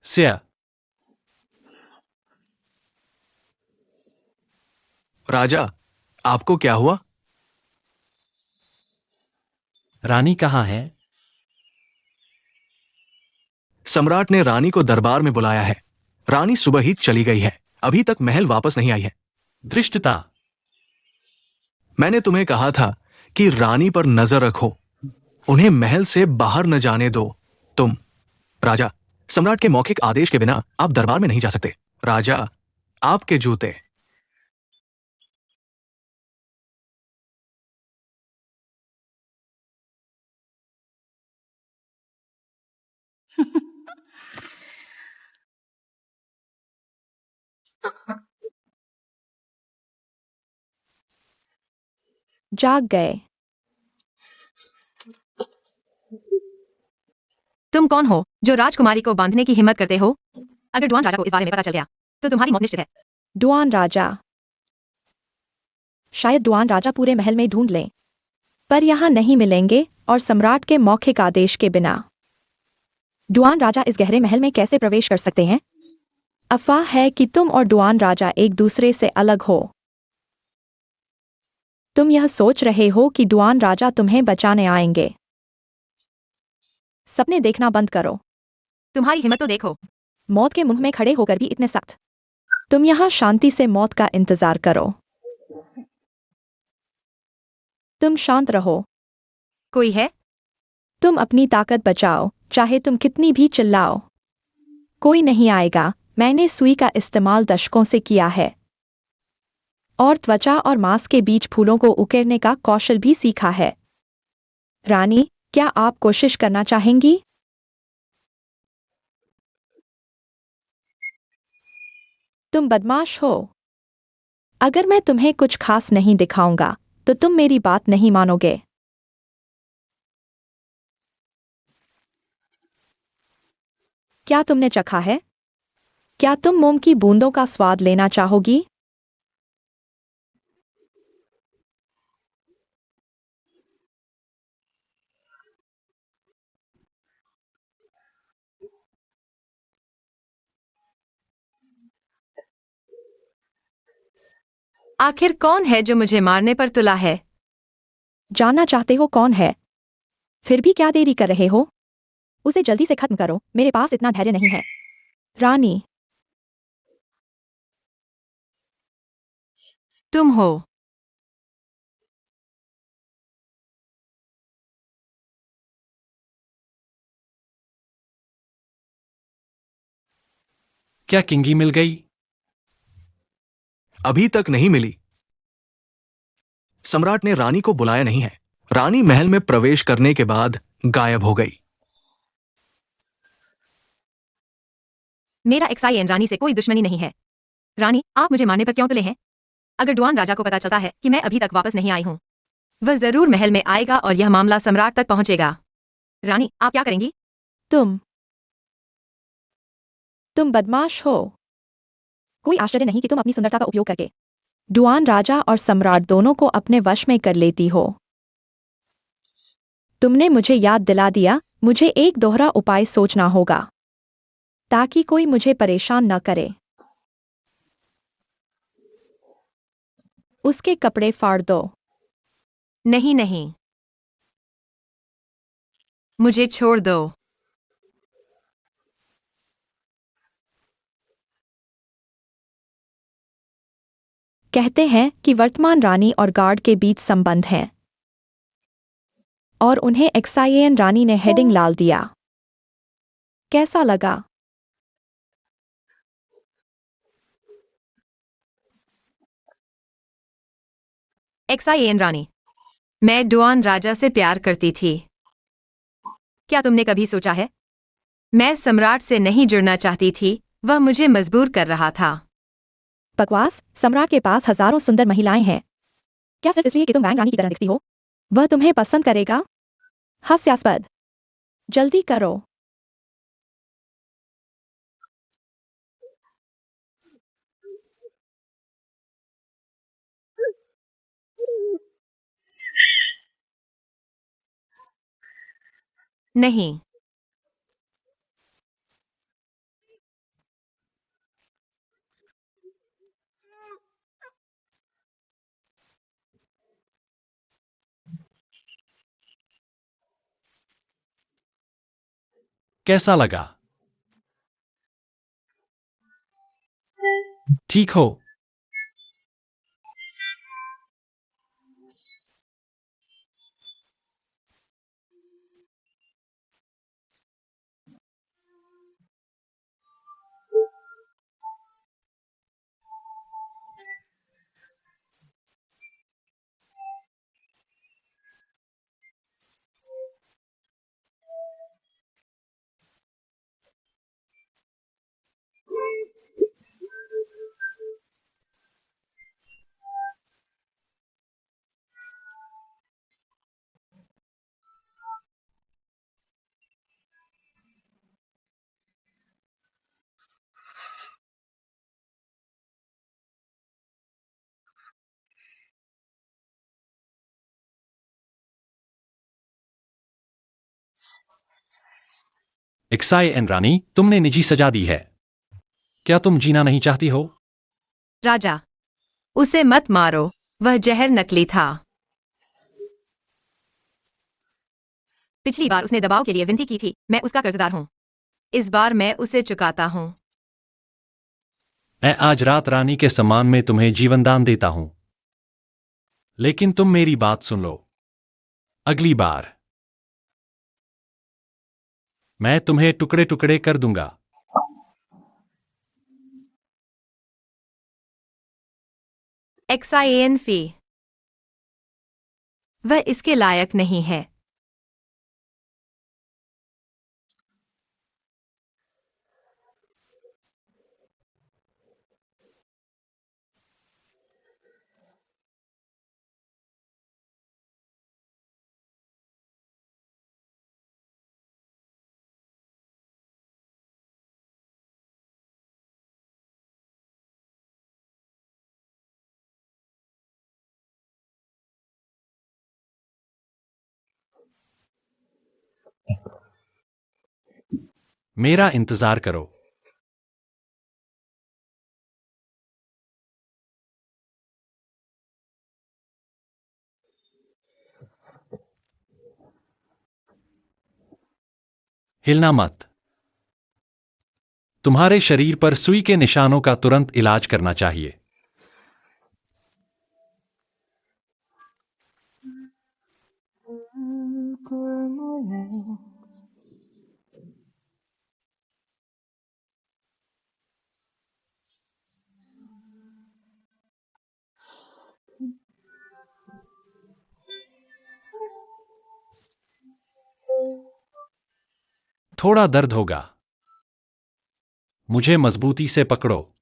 स्या राजा, आपको क्या हुआ? रानी कहाँ है? सम्राट ने रानी को दरबार में बुलाया है। रानी सुबह ही चली गई है, अभी तक महल वापस नहीं आई है। धृष्टता, मैंने तुम्हें कहा था कि रानी पर नजर रखो, उन्हें महल से बाहर न जाने दो। तुम राजा, सम्राट के मौखिक आदेश के बिना आप दरबार में नहीं जा सकते। राजा, आपके जूते। जाग गए। तुम कौन हो जो राजकुमारी को बांधने की हिम्मत करते हो? अगर डुआन राजा को इस बारे में पता चल गया तो तुम्हारी मौत निश्चित है। डुआन राजा। शायद डुआन राजा पूरे महल में ढूंढ लें, पर यहाँ नहीं मिलेंगे, और सम्राट के मौखिक आदेश के बिना। डुआन राजा इस गहरे महल में कैसे प्रवेश कर सकते हैं? अफवाह है कि तुम और डुआन राजा एक दूसरे से अलग हो। तुम यह सोच रहे हो कि डुआन राजा तुम्हें बचाने आएंगे। सपने देखना बंद करो। तुम्हारी हिम्मत तो देखो। मौत के मुंह में खड़े होकर भी इतने सख्त। तुम यहाँ शांति से मौत का इंतजार करो। तुम शांत रहो। कोई है? तुम अपनी ताकत बचाओ, चाहे तुम कितनी भी चिल्लाओ। कोई नहीं आएगा। मैंने सुई का इस्तेमाल दशकों से किया है और त्वचा और मांस के बीच फूलों को उकेरने का कौशल भी सीखा है। रानी, क्या आप कोशिश करना चाहेंगी? तुम बदमाश हो। अगर मैं तुम्हें कुछ खास नहीं दिखाऊंगा तो तुम मेरी बात नहीं मानोगे। क्या तुमने चखा है? क्या तुम मोम की बूंदों का स्वाद लेना चाहोगी? आखिर कौन है जो मुझे मारने पर तुला है? जानना चाहते हो कौन है? फिर भी क्या देरी कर रहे हो? उसे जल्दी से खत्म करो, मेरे पास इतना धैर्य नहीं है। रानी, तुम हो। क्या किंगी मिल गई? अभी तक नहीं मिली। सम्राट ने रानी को बुलाया नहीं है। रानी महल में प्रवेश करने के बाद गायब हो गई। मेरा एक्साइएन रानी से कोई दुश्मनी नहीं है। रानी, आप मुझे मारने पर क्यों तुले हैं? अगर डुआन राजा को पता चलता है कि मैं अभी तक वापस नहीं आई हूँ, वह जरूर महल में आएगा और यह मामला सम्राट तक पहुंचेगा। रानी, आप क्या करेंगी? तुम बदमाश हो। कोई आश्चर्य नहीं कि तुम अपनी सुंदरता का उपयोग करके डुआन राजा और सम्राट दोनों को अपने वश में कर लेती हो। तुमने मुझे याद दिला दिया, मुझे एक दोहरा उपाय सोचना होगा ताकि कोई मुझे परेशान न करे। उसके कपड़े फाड़ दो। नहीं नहीं, मुझे छोड़ दो। कहते हैं कि वर्तमान रानी और गार्ड के बीच संबंध है और उन्हें एक्साइएन रानी ने हेडिंग लाल दिया। कैसा लगा? एक्साइएन रानी, मैं डुआन राजा से प्यार करती थी। क्या तुमने कभी सोचा है? मैं सम्राट से नहीं जुड़ना चाहती थी, वह मुझे मजबूर कर रहा था। बकवास। सम्राट के पास हजारों सुंदर महिलाएं हैं। क्या सिर्फ इसलिए कि तुम वैंग रानी की तरह दिखती हो वह तुम्हें पसंद करेगा? हास्यास्पद। जल्दी करो। नहीं। कैसा लगा? ठीक हो? एक्साइएन रानी, तुमने निजी सजा दी है। क्या तुम जीना नहीं चाहती हो? राजा, उसे मत मारो, वह जहर नकली था। पिछली बार उसने दबाव के लिए विनती की थी, मैं उसका कर्जदार हूँ। इस बार मैं उसे चुकाता हूँ। मैं आज रात रानी के सम्मान में तुम्हें जीवनदान देता हूं। लेकिन तुम मेरी बात सुन लो। अगली बार मैं तुम्हें टुकड़े टुकड़े कर दूंगा। XIAN फी। वह इसके लायक नहीं है। मेरा इंतजार करो। हिलना मत। तुम्हारे शरीर पर सुई के निशानों का तुरंत इलाज करना चाहिए। थोड़ा दर्द होगा। मुझे मजबूती से पकड़ो।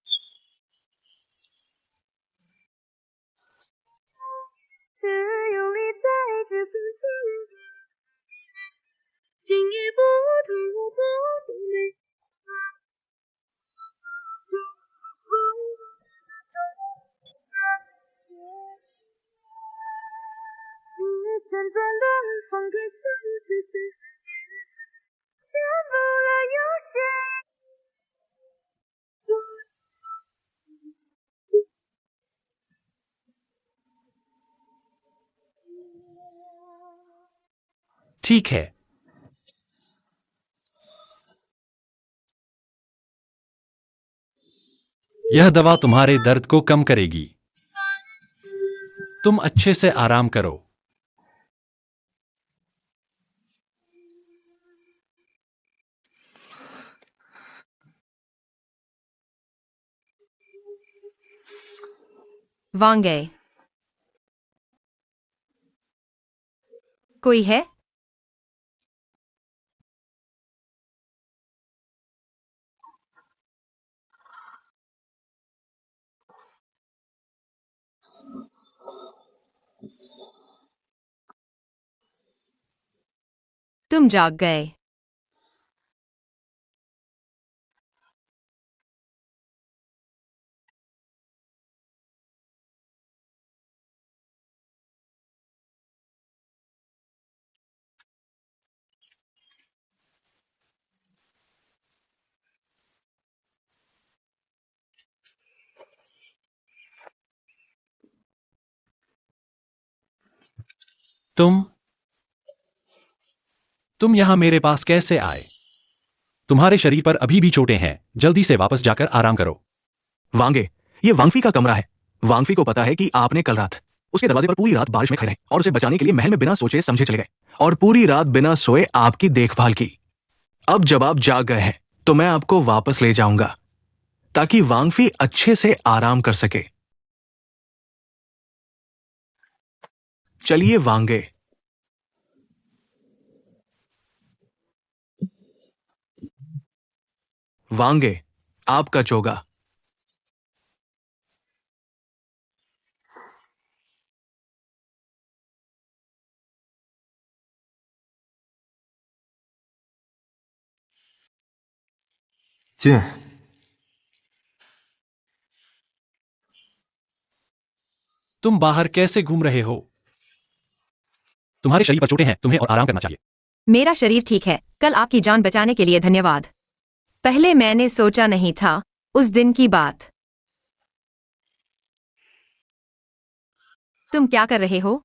ठीक है। यह दवा तुम्हारे दर्द को कम करेगी। तुम अच्छे से आराम करो। वांगे। कोई है? तुम जाग गए। तुम यहां मेरे पास कैसे आए? तुम्हारे शरीर पर अभी भी चोटें हैं। जल्दी से वापस जाकर आराम करो। वांगे, ये वांगफी का कमरा है। वांगफी को पता है कि आपने कल रात उसके दरवाजे पर पूरी रात बारिश में खड़े रहे और उसे बचाने के लिए महल में बिना सोचे समझे चले गए और पूरी रात बिना सोए आपकी देखभाल की। अब जब आप जाग गए हैं तो मैं आपको वापस ले जाऊंगा ताकि वांगफी अच्छे से आराम कर सके। चलिए वांगे। वांगे, आपका चोगा।进。तुम बाहर कैसे घूम रहे हो? तुम्हारे शरीर पर चोटें हैं। तुम्हें और आराम करना चाहिए। मेरा शरीर ठीक है। कल आपकी जान बचाने के लिए धन्यवाद। पहले मैंने सोचा नहीं था उस दिन की बात। तुम क्या कर रहे हो?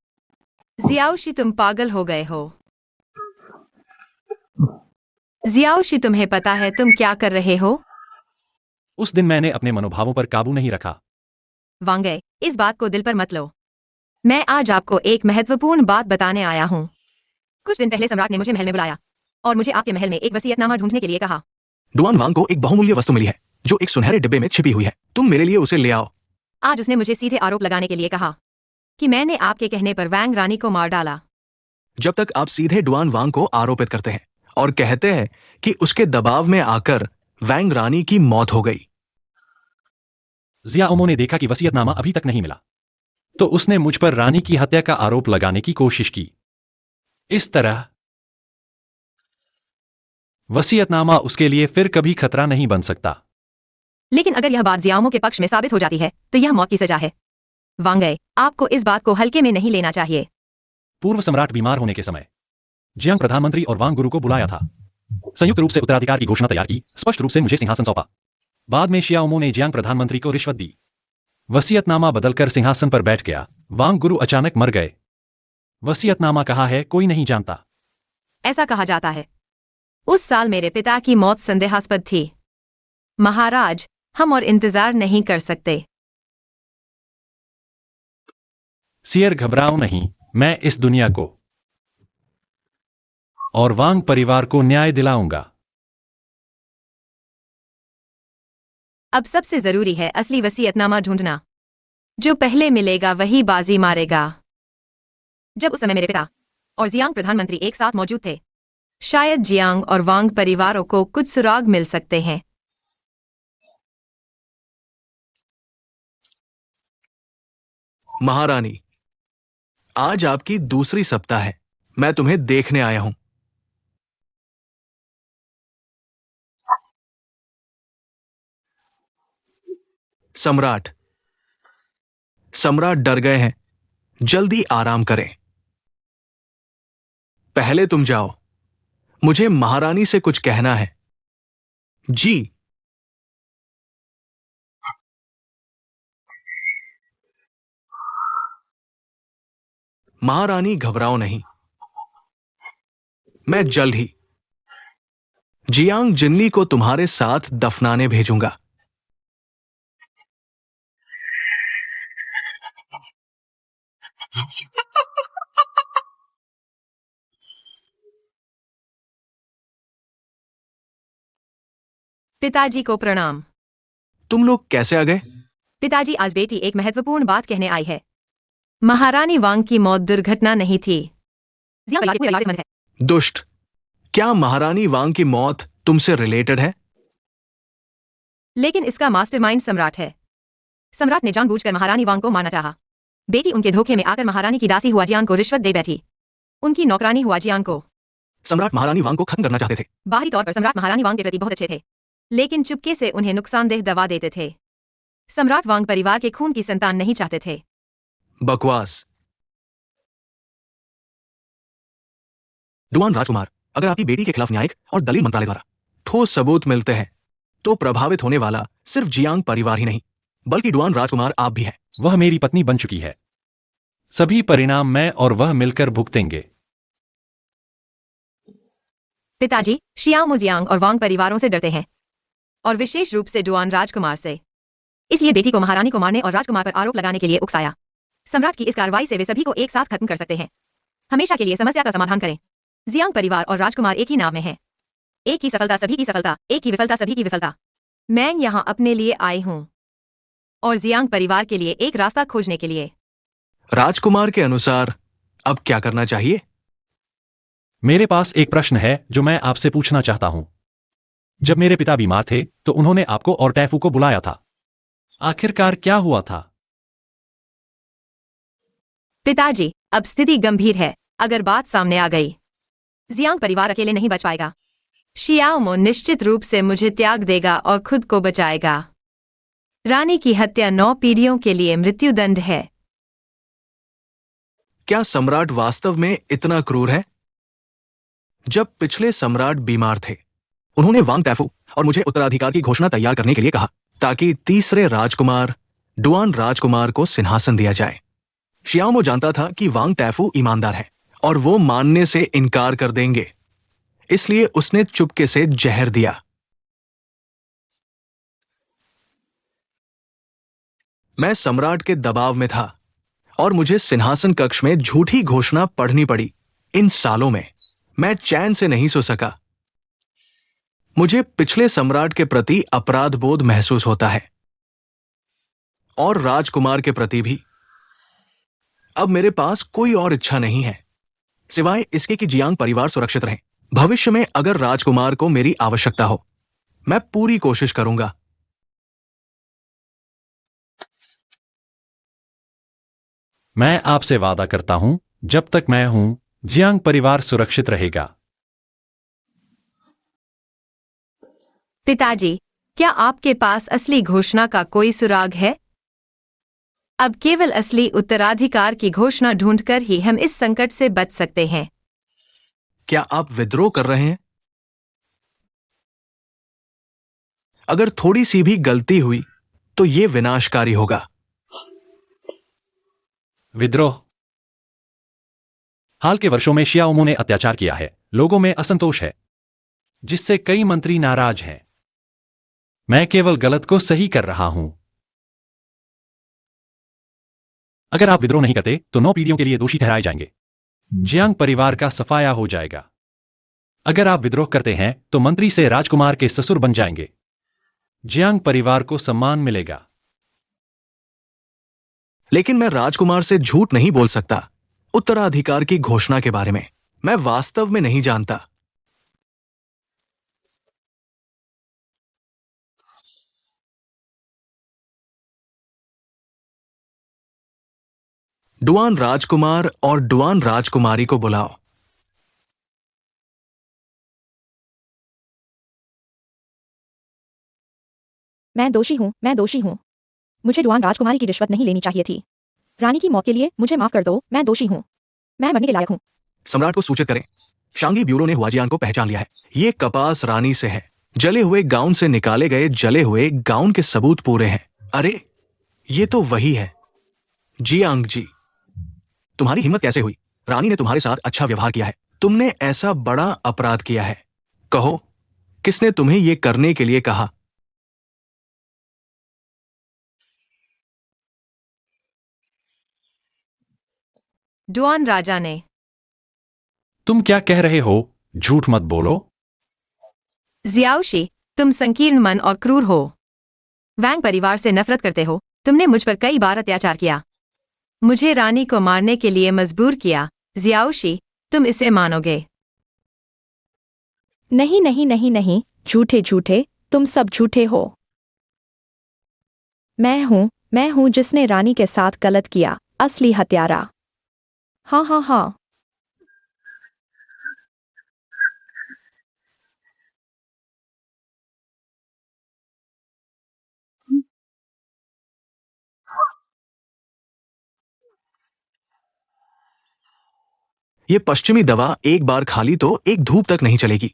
जियाओशी, तुम पागल हो गए हो। जियाओशी, तुम्हें पता है तुम क्या कर रहे हो? उस दिन मैंने अपने मनोभावों पर काबू नहीं रखा। वांगे, इस बात को दिल पर मत लो। मैं आज आपको एक महत्वपूर्ण बात बताने आया हूँ। कुछ दिन पहले सम्राट ने मुझे महल में बुलाया। और मुझे आपके महल में एक वसीयतनामा ढूंढने के लिए कहा। डुआन वांग को एक बहुमूल्य वस्तु मिली है जो एक सुनहरे डिब्बे में छिपी हुई है। तुम मेरे लिए उसे ले आओ। आज उसने मुझे सीधे आरोप लगाने के लिए कहा कि मैंने आपके कहने पर वैंग रानी को मार डाला। जब तक आप सीधे डुआन वांग को आरोपित करते हैं और कहते हैं कि उसके दबाव में आकर वैंग रानी की मौत हो गई। जियाओमो ने देखा कि वसीयतनामा अभी तक नहीं मिला, तो उसने मुझ पर रानी की हत्या का आरोप लगाने की कोशिश की। इस तरह वसीयतनामा उसके लिए फिर कभी खतरा नहीं बन सकता। लेकिन अगर यह बात जियाओमो के पक्ष में साबित हो जाती है तो यह मौत की सजा है। वांगए, आपको इस बात को हल्के में नहीं लेना चाहिए। पूर्व सम्राट बीमार होने के समय जियांग प्रधानमंत्री और वांग गुरु को बुलाया था। संयुक्त रूप से उत्तराधिकार की घोषणा तैयार की, स्पष्ट रूप से मुझे सिंहासन सौंपा। बाद में शियाओमो ने जियांग प्रधानमंत्री को रिश्वत दी। वसीयतनामा बदलकर सिंहासन पर बैठ गया। वांग गुरु अचानक मर गए। वसीयतनामा कहा है कोई नहीं जानता। ऐसा कहा जाता है। उस साल मेरे पिता की मौत संदेहास्पद थी। महाराज, हम और इंतजार नहीं कर सकते। सियर घबराओ नहीं, मैं इस दुनिया को और वांग परिवार को न्याय दिलाऊंगा। अब सबसे जरूरी है असली वसीयतनामा ढूंढना। जो पहले मिलेगा वही बाजी मारेगा। जब उस समय मेरे पिता और जियांग प्रधानमंत्री एक साथ मौजूद थे, शायद जियांग और वांग परिवारों को कुछ सुराग मिल सकते हैं। महारानी, आज आपकी दूसरी सप्ताह है। मैं तुम्हें देखने आया हूं। सम्राट सम्राट डर गए हैं। जल्दी आराम करें। पहले तुम जाओ। मुझे महारानी से कुछ कहना है। जी। महारानी घबराओ नहीं, मैं जल्द ही जियांग जिनली को तुम्हारे साथ दफनाने भेजूंगा। पिताजी को प्रणाम। तुम लोग कैसे आ गए? पिताजी, आज बेटी एक महत्वपूर्ण बात कहने आई है। महारानी वांग की मौत दुर्घटना नहीं थी। जियांग परिवार पूरे परिवार से संबंधित है। दुष्ट, क्या महारानी वांग की मौत तुमसे रिलेटेड है? लेकिन इसका मास्टरमाइंड सम्राट है। सम्राट ने जानबूझकर महारानी वांग को मारना चाहा। बेटी उनके धोखे में आकर महारानी की दासी हुआ जियांग को रिश्वत दे बैठी। उनकी नौकरानी हुआ जियांग को। सम्राट महारानी वांग को खत्म करना चाहते थे। बाहरी तौर पर सम्राट महारानी वांग के प्रति बहुत अच्छे थे, लेकिन चुपके से उन्हें नुकसानदेह दवा देते थे। सम्राट वांग परिवार के खून की संतान नहीं चाहते थे। बकवास। डुआन राजकुमार, अगर आपकी बेटी के खिलाफ न्यायिक और दलील मंत्रालय द्वारा ठोस सबूत मिलते हैं तो प्रभावित होने वाला सिर्फ जियांग परिवार ही नहीं बल्कि डुआन राजकुमार आप भी हैं। वह मेरी पत्नी बन चुकी है। सभी परिणाम मैं और वह मिलकर भुगतेंगे। पिताजी, शियाओ जियांग और वांग परिवारों से डरते हैं, और विशेष रूप से डुआन राजकुमार से। इसलिए बेटी को महारानी को मारने और राजकुमार पर आरोप लगाने के लिए उकसाया। सम्राट की इस कार्रवाई से वे सभी को एक साथ खत्म कर सकते हैं। हमेशा के लिए समस्या का समाधान करें। जियांग परिवार और राजकुमार एक ही नाव में हैं। एक की सफलता सभी की सफलता, एक की विफलता सभी की विफलता। मैं यहाँ अपने लिए आई हूँ और जियांग परिवार के लिए एक रास्ता खोजने के लिए। राजकुमार के अनुसार अब क्या करना चाहिए? मेरे पास एक प्रश्न है जो मैं आपसे पूछना चाहता हूं। जब मेरे पिता बीमार थे तो उन्होंने आपको और टैफू को बुलाया था। आखिरकार क्या हुआ था? पिताजी, अब स्थिति गंभीर है। अगर बात सामने आ गई, जियांग परिवार अकेले नहीं बच पाएगा। शियाओमो निश्चित रूप से मुझे त्याग देगा और खुद को बचाएगा। रानी की हत्या 9 पीढ़ियों के लिए मृत्युदंड है। क्या सम्राट वास्तव में इतना क्रूर है? जब पिछले सम्राट बीमार थे, उन्होंने वांग टैफू और मुझे उत्तराधिकार की घोषणा तैयार करने के लिए कहा ताकि तीसरे राजकुमार डुआन राजकुमार को सिंहासन दिया जाए। शियाओमो जानता था कि वांग टैफू ईमानदार है और वो मानने से इनकार कर देंगे, इसलिए उसने चुपके से जहर दिया। मैं सम्राट के दबाव में था और मुझे सिंहासन कक्ष में झूठी घोषणा पढ़नी पड़ी। इन सालों में मैं चैन से नहीं सो सका। मुझे पिछले सम्राट के प्रति अपराध बोध महसूस होता है और राजकुमार के प्रति भी। अब मेरे पास कोई और इच्छा नहीं है सिवाय इसके कि जियांग परिवार सुरक्षित रहे। भविष्य में अगर राजकुमार को मेरी आवश्यकता हो, मैं पूरी कोशिश करूंगा। मैं आपसे वादा करता हूं, जब तक मैं हूं, जियांग परिवार सुरक्षित रहेगा। पिताजी, क्या आपके पास असली घोषणा का कोई सुराग है? अब केवल असली उत्तराधिकार की घोषणा ढूंढकर ही हम इस संकट से बच सकते हैं। क्या आप विद्रोह कर रहे हैं? अगर थोड़ी सी भी गलती हुई तो यह विनाशकारी होगा। विद्रोह? हाल के वर्षों में शियाओमो ने अत्याचार किया है। लोगों में असंतोष है, जिससे कई मंत्री नाराज हैं। मैं केवल गलत को सही कर रहा हूं। अगर आप विद्रोह नहीं करते तो 9 पीढ़ियों के लिए दोषी ठहराए जाएंगे। जियांग परिवार का सफाया हो जाएगा। अगर आप विद्रोह करते हैं तो मंत्री से राजकुमार के ससुर बन जाएंगे। जियांग परिवार को सम्मान मिलेगा। लेकिन मैं राजकुमार से झूठ नहीं बोल सकता उत्तराधिकार की घोषणा के बारे में। मैं वास्तव में नहीं जानता। डुआन राजकुमार और डुआन राजकुमारी को बुलाओ। मैं दोषी हूँ। मुझे डुआन राजकुमारी की रिश्वत नहीं लेनी चाहिए थी। रानी की मौत के लिए मुझे माफ कर दो। मैं दोषी हूँ। मैं मरने के लायक हूँ। सम्राट को सूचित करें। शांगी ब्यूरो ने हुआजियान को पहचान लिया है। ये कपास रानी से है। जले हुए गाउन से निकाले गए जले हुए गाउन के सबूत पूरे हैं। अरे, ये तो वही है। जियांग जी, तुम्हारी हिम्मत कैसे हुई? रानी ने तुम्हारे साथ अच्छा व्यवहार किया है। तुमने ऐसा बड़ा अपराध किया है। कहो, किसने तुम्हें यह करने के लिए कहा? डुआन राजा ने। तुम क्या कह रहे हो? झूठ मत बोलो। जियाओशी, तुम संकीर्ण मन और क्रूर हो। वैंग परिवार से नफरत करते हो। तुमने मुझ पर कई बार अत्याचार किया, मुझे रानी को मारने के लिए मजबूर किया। जियाओशी, तुम इसे मानोगे? नहीं नहीं नहीं नहीं, झूठे झूठे, तुम सब झूठे हो। मैं हूँ जिसने रानी के साथ गलत किया, असली हत्यारा। हाँ हाँ हाँ। ये पश्चिमी दवा एक बार खा ली तो एक धूप तक नहीं चलेगी।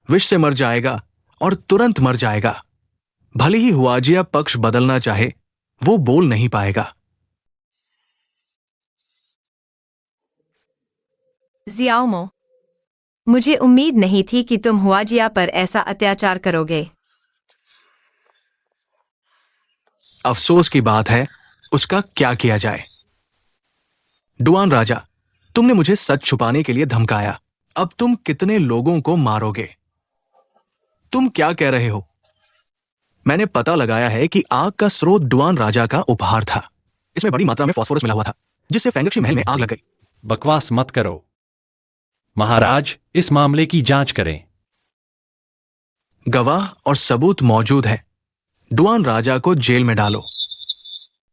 विष से मर जाएगा और तुरंत मर जाएगा। भले ही हुआजिया पक्ष बदलना चाहे, वो बोल नहीं पाएगा। जियाओमो, मुझे उम्मीद नहीं थी कि तुम हुआजिया पर ऐसा अत्याचार करोगे। अफसोस की बात है, उसका क्या किया जाए। डुआन राजा, तुमने मुझे सच छुपाने के लिए धमकाया। अब तुम कितने लोगों को मारोगे? तुम क्या कह रहे हो? मैंने पता लगाया है कि आग का स्रोत डुआन राजा का उपहार था। इसमें बड़ी मात्रा में फास्फोरस मिला हुआ था, जिससे फेंगक्षी महल में आग लग गई। बकवास मत करो। महाराज, इस मामले की जांच करें। गवाह और सबूत मौजूद है। डुआन राजा को जेल में डालो।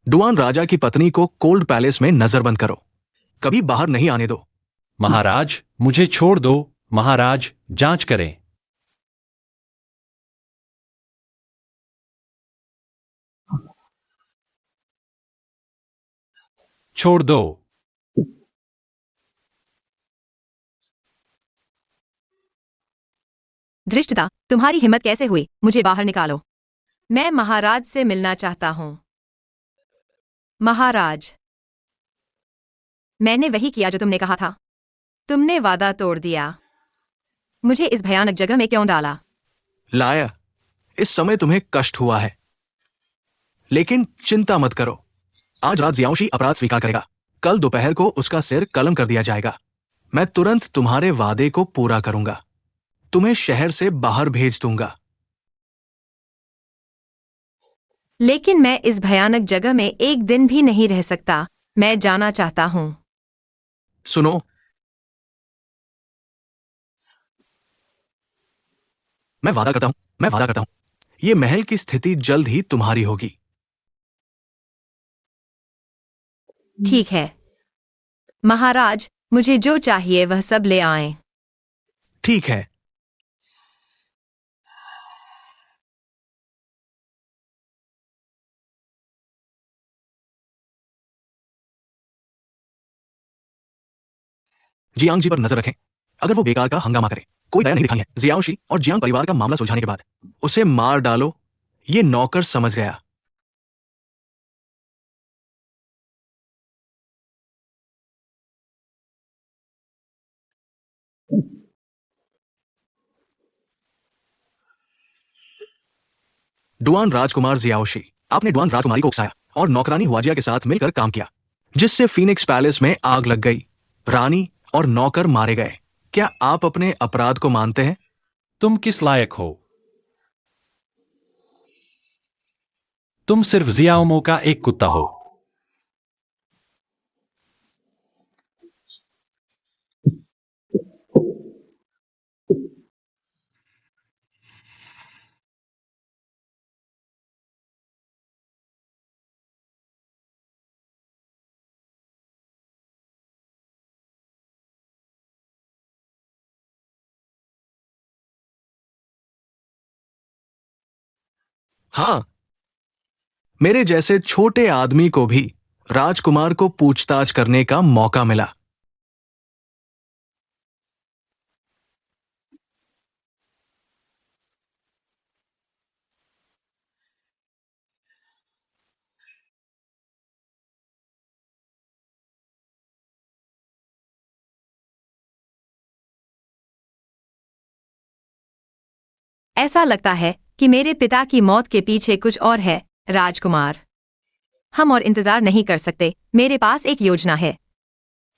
डुआन राजा की पत्नी को कोल्ड पैलेस में नजरबंद करो। कभी बाहर नहीं आने दो। महाराज, मुझे छोड़ दो। महाराज, जांच करें। छोड़ दो। धृष्टता, तुम्हारी हिम्मत कैसे हुई? मुझे बाहर निकालो। मैं महाराज से मिलना चाहता हूं। महाराज, मैंने वही किया जो तुमने कहा था। तुमने वादा तोड़ दिया। मुझे इस भयानक जगह में क्यों डाला? लाया, इस समय तुम्हें कष्ट हुआ है, लेकिन चिंता मत करो। आज रात जियाओशी अपराध स्वीकार करेगा। कल दोपहर को उसका सिर कलम कर दिया जाएगा। मैं तुरंत तुम्हारे वादे को पूरा करूंगा। तुम्हें शहर से बाहर भेज दूंगा। लेकिन मैं इस भयानक जगह में एक दिन भी नहीं रह सकता। मैं जाना चाहता हूँ। सुनो, मैं वादा करता हूं, ये महल की स्थिति जल्द ही तुम्हारी होगी। ठीक है महाराज, मुझे जो चाहिए वह सब ले आएं। ठीक है। जियांग जी पर नजर रखें। अगर वो बेकार का हंगामा करे, कोई दया नहीं दिखानी है। जियाओशी और जियांग परिवार का मामला सुलझाने के बाद उसे मार डालो। ये नौकर समझ गया। डुआन राजकुमार जियाओशी, आपने डुआन राजकुमारी को उकसाया और नौकरानी हुआजिया के साथ मिलकर काम किया, जिससे फीनिक्स पैलेस में आग लग गई। रानी और नौकर मारे गए। क्या आप अपने अपराध को मानते हैं? तुम किस लायक हो? तुम सिर्फ जियाओमो का एक कुत्ता हो। हाँ, मेरे जैसे छोटे आदमी को भी राजकुमार को पूछताछ करने का मौका मिला। ऐसा लगता है कि मेरे पिता की मौत के पीछे कुछ और है। राजकुमार, हम और इंतजार नहीं कर सकते। मेरे पास एक योजना है।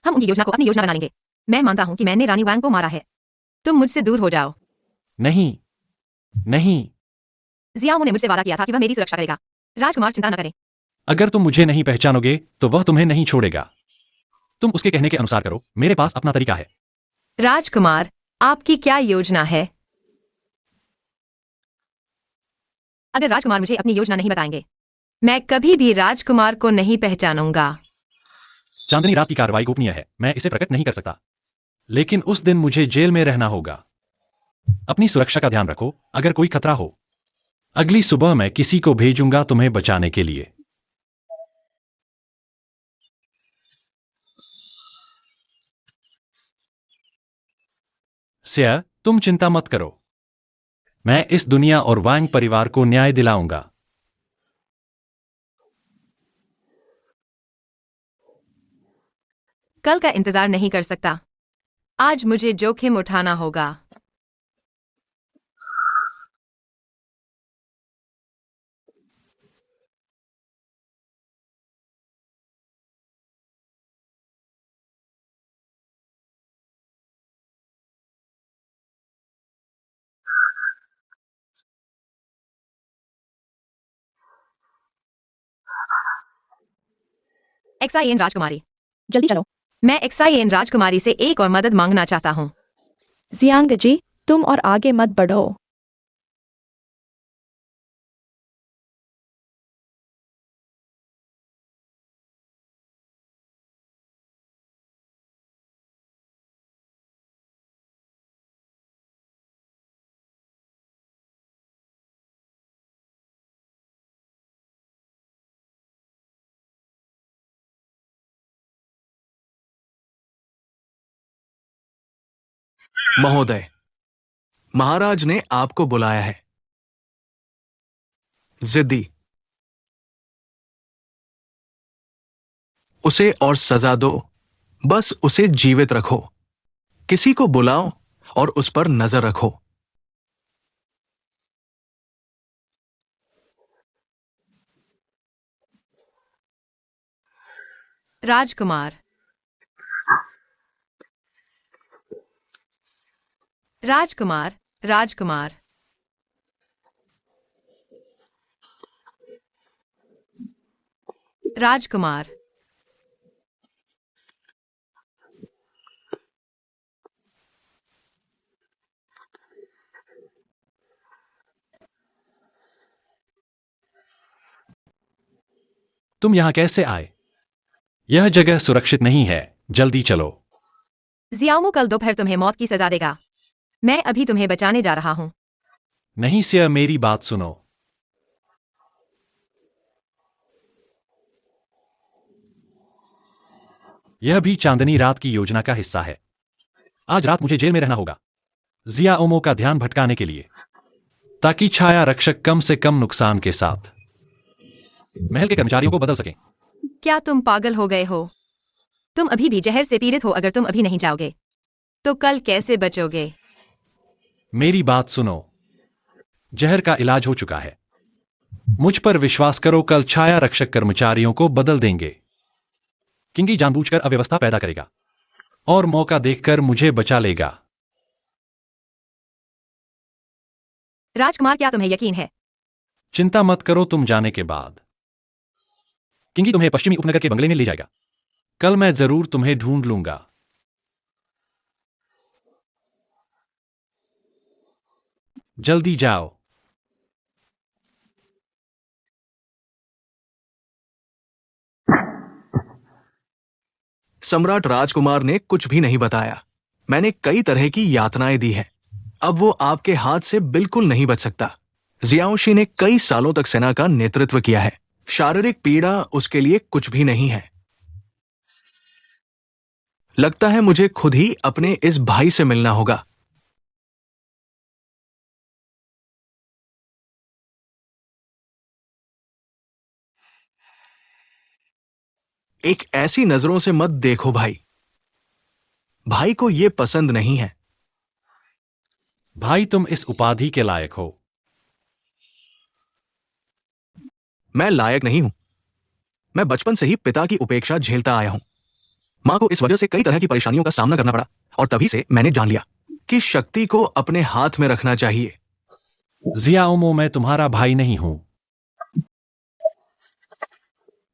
हम उनकी योजना को अपनी योजना बना लेंगे। मैं मानता हूँ कि मैंने रानी वांग को मारा है। तुम मुझसे दूर हो जाओ। नहीं, नहीं। जियाओ ने मुझसे वादा किया था कि वह मेरी सुरक्षा करेगा। राजकुमार, चिंता न करें। अगर तुम मुझे नहीं पहचानोगे तो वह तुम्हें नहीं छोड़ेगा। तुम उसके कहने के अनुसार करो। मेरे पास अपना तरीका है। राजकुमार, आपकी क्या योजना है? अगर राजकुमार मुझे अपनी योजना नहीं बताएंगे, मैं कभी भी राजकुमार को नहीं पहचानूंगा। चांदनी रात की कार्रवाई गोपनीय है। मैं इसे प्रकट नहीं कर सकता। लेकिन उस दिन मुझे जेल में रहना होगा। अपनी सुरक्षा का ध्यान रखो। अगर कोई खतरा हो, अगली सुबह मैं किसी को भेजूंगा तुम्हें बचाने के लिए। सिया, तुम चिंता मत करो। मैं इस दुनिया और वांग परिवार को न्याय दिलाऊंगा। कल का इंतजार नहीं कर सकता। आज मुझे जोखिम उठाना होगा। एक्साइएन राजकुमारी, जल्दी चलो। मैं एक्साइएन राजकुमारी से एक और मदद मांगना चाहता हूँ। जियांग जी, तुम और आगे मत बढ़ो। महोदय, महाराज ने आपको बुलाया है। जिद्दी, उसे और सजा दो। बस उसे जीवित रखो। किसी को बुलाओ और उस पर नजर रखो। राजकुमार, राजकुमार, राजकुमार। राजकुमार। तुम यहां कैसे आए? यह जगह सुरक्षित नहीं है, जल्दी चलो। जियाओमो कल दोपहर तुम्हें मौत की सजा देगा। मैं अभी तुम्हें बचाने जा रहा हूं। नहीं सिया, मेरी बात सुनो। यह भी चांदनी रात की योजना का हिस्सा है। आज रात मुझे जेल में रहना होगा, जिया ओमो का ध्यान भटकाने के लिए, ताकि छाया रक्षक कम से कम नुकसान के साथ महल के कर्मचारियों को बदल सकें। क्या तुम पागल हो गए हो? तुम अभी भी जहर से पीड़ित हो। अगर तुम अभी नहीं जाओगे तो कल कैसे बचोगे? मेरी बात सुनो, जहर का इलाज हो चुका है। मुझ पर विश्वास करो, कल छाया रक्षक कर्मचारियों को बदल देंगे। किंगी जानबूझकर अव्यवस्था पैदा करेगा और मौका देखकर मुझे बचा लेगा। राजकुमार, क्या तुम्हें यकीन है? चिंता मत करो, तुम जाने के बाद किंगी तुम्हें पश्चिमी उपनगर के बंगले में ले जाएगा। कल मैं जरूर तुम्हें ढूंढ लूंगा। जल्दी जाओ। सम्राट राजकुमार ने कुछ भी नहीं बताया। मैंने कई तरह की यातनाएं दी हैं। अब वो आपके हाथ से बिल्कुल नहीं बच सकता। जियाओशी ने कई सालों तक सेना का नेतृत्व किया है। शारीरिक पीड़ा उसके लिए कुछ भी नहीं है। लगता है मुझे खुद ही अपने इस भाई से मिलना होगा। एक ऐसी नजरों से मत देखो भाई। भाई को ये पसंद नहीं है। भाई, तुम इस उपाधि के लायक हो। मैं लायक नहीं हूं। मैं बचपन से ही पिता की उपेक्षा झेलता आया हूं। मां को इस वजह से कई तरह की परेशानियों का सामना करना पड़ा, और तभी से मैंने जान लिया कि शक्ति को अपने हाथ में रखना चाहिए। जिया ओमो, मैं तुम्हारा भाई नहीं हूं।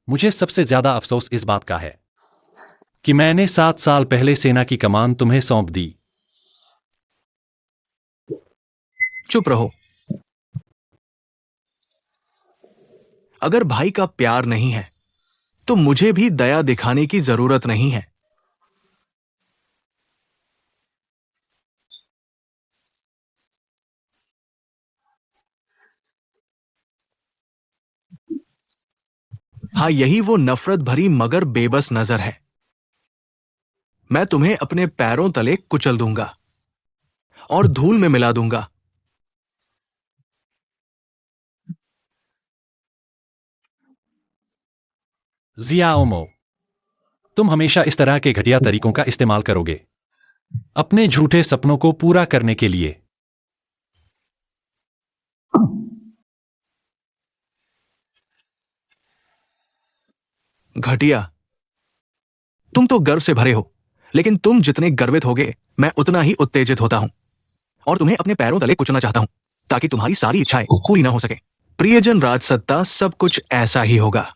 मुझे सबसे ज्यादा अफसोस इस बात का है कि मैंने 7 साल पहले सेना की कमान तुम्हें सौंप दी। चुप रहो। अगर भाई का प्यार नहीं है तो मुझे भी दया दिखाने की जरूरत नहीं है। हाँ, यही वो नफरत भरी मगर बेबस नजर है। मैं तुम्हें अपने पैरों तले कुचल दूंगा और धूल में मिला दूंगा। जिया ओमो, तुम हमेशा इस तरह के घटिया तरीकों का इस्तेमाल करोगे अपने झूठे सपनों को पूरा करने के लिए। घटिया। तुम तो गर्व से भरे हो, लेकिन तुम जितने गर्वित होगे मैं उतना ही उत्तेजित होता हूं, और तुम्हें अपने पैरों तले कुचलना चाहता हूं ताकि तुम्हारी सारी इच्छाएं पूरी ना हो सके। प्रियजन राजसत्ता सब कुछ ऐसा ही होगा।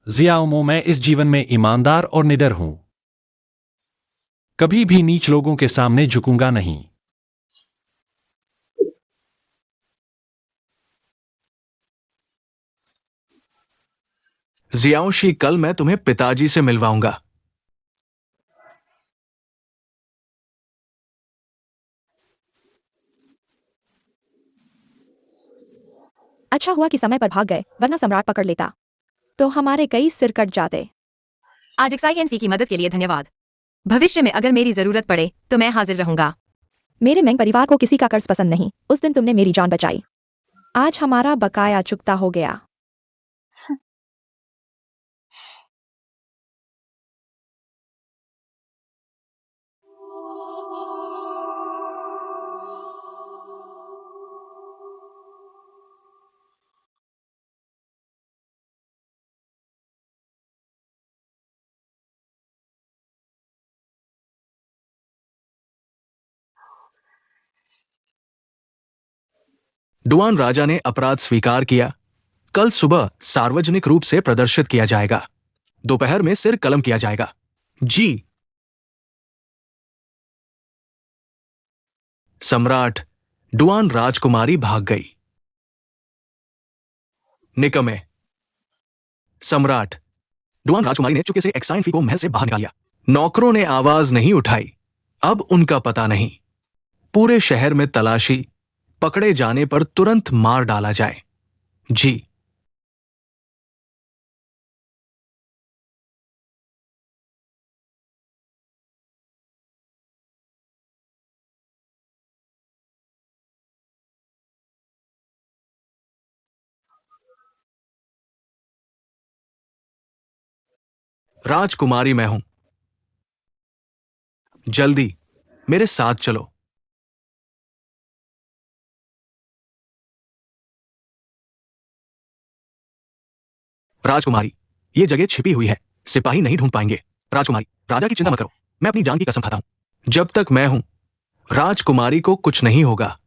जिया ओमो, मैं इस जीवन में ईमानदार और निडर हूं। कभी भी नीच लोगों के सामने झुकूंगा नहीं। जियाओशी, कल मैं तुम्हें पिताजी से मिलवाऊंगा। अच्छा हुआ कि समय पर भाग गए, वरना सम्राट पकड़ लेता तो हमारे कई सिर कट जाते। आज XINF की मदद के लिए धन्यवाद। भविष्य में अगर मेरी जरूरत पड़े तो मैं हाजिर रहूंगा। मेरे मेंग परिवार को किसी का कर्ज पसंद नहीं। उस दिन तुमने मेरी जान बचाई। आज हमारा बकाया चुकता हो गया। डुआन राजा ने अपराध स्वीकार किया। कल सुबह सार्वजनिक रूप से प्रदर्शित किया जाएगा। दोपहर में सिर कलम किया जाएगा। जी। सम्राट, डुआन राजकुमारी भाग गई। निकमे। सम्राट, डुआन राजकुमारी ने चुपके से एक्साइन फी को महल से बाहर निकाल लिया। नौकरों ने आवाज नहीं उठाई। अब उनका पता नहीं। पूरे शहर में तलाशी, पकड़े जाने पर तुरंत मार डाला जाए। जी। राजकुमारी मैं हूं। जल्दी मेरे साथ चलो। राजकुमारी, ये जगह छिपी हुई है, सिपाही नहीं ढूंढ पाएंगे। राजकुमारी, राजा की चिंता मत करो, मैं अपनी जान की कसम खाता हूं। जब तक मैं हूं, राजकुमारी को कुछ नहीं होगा।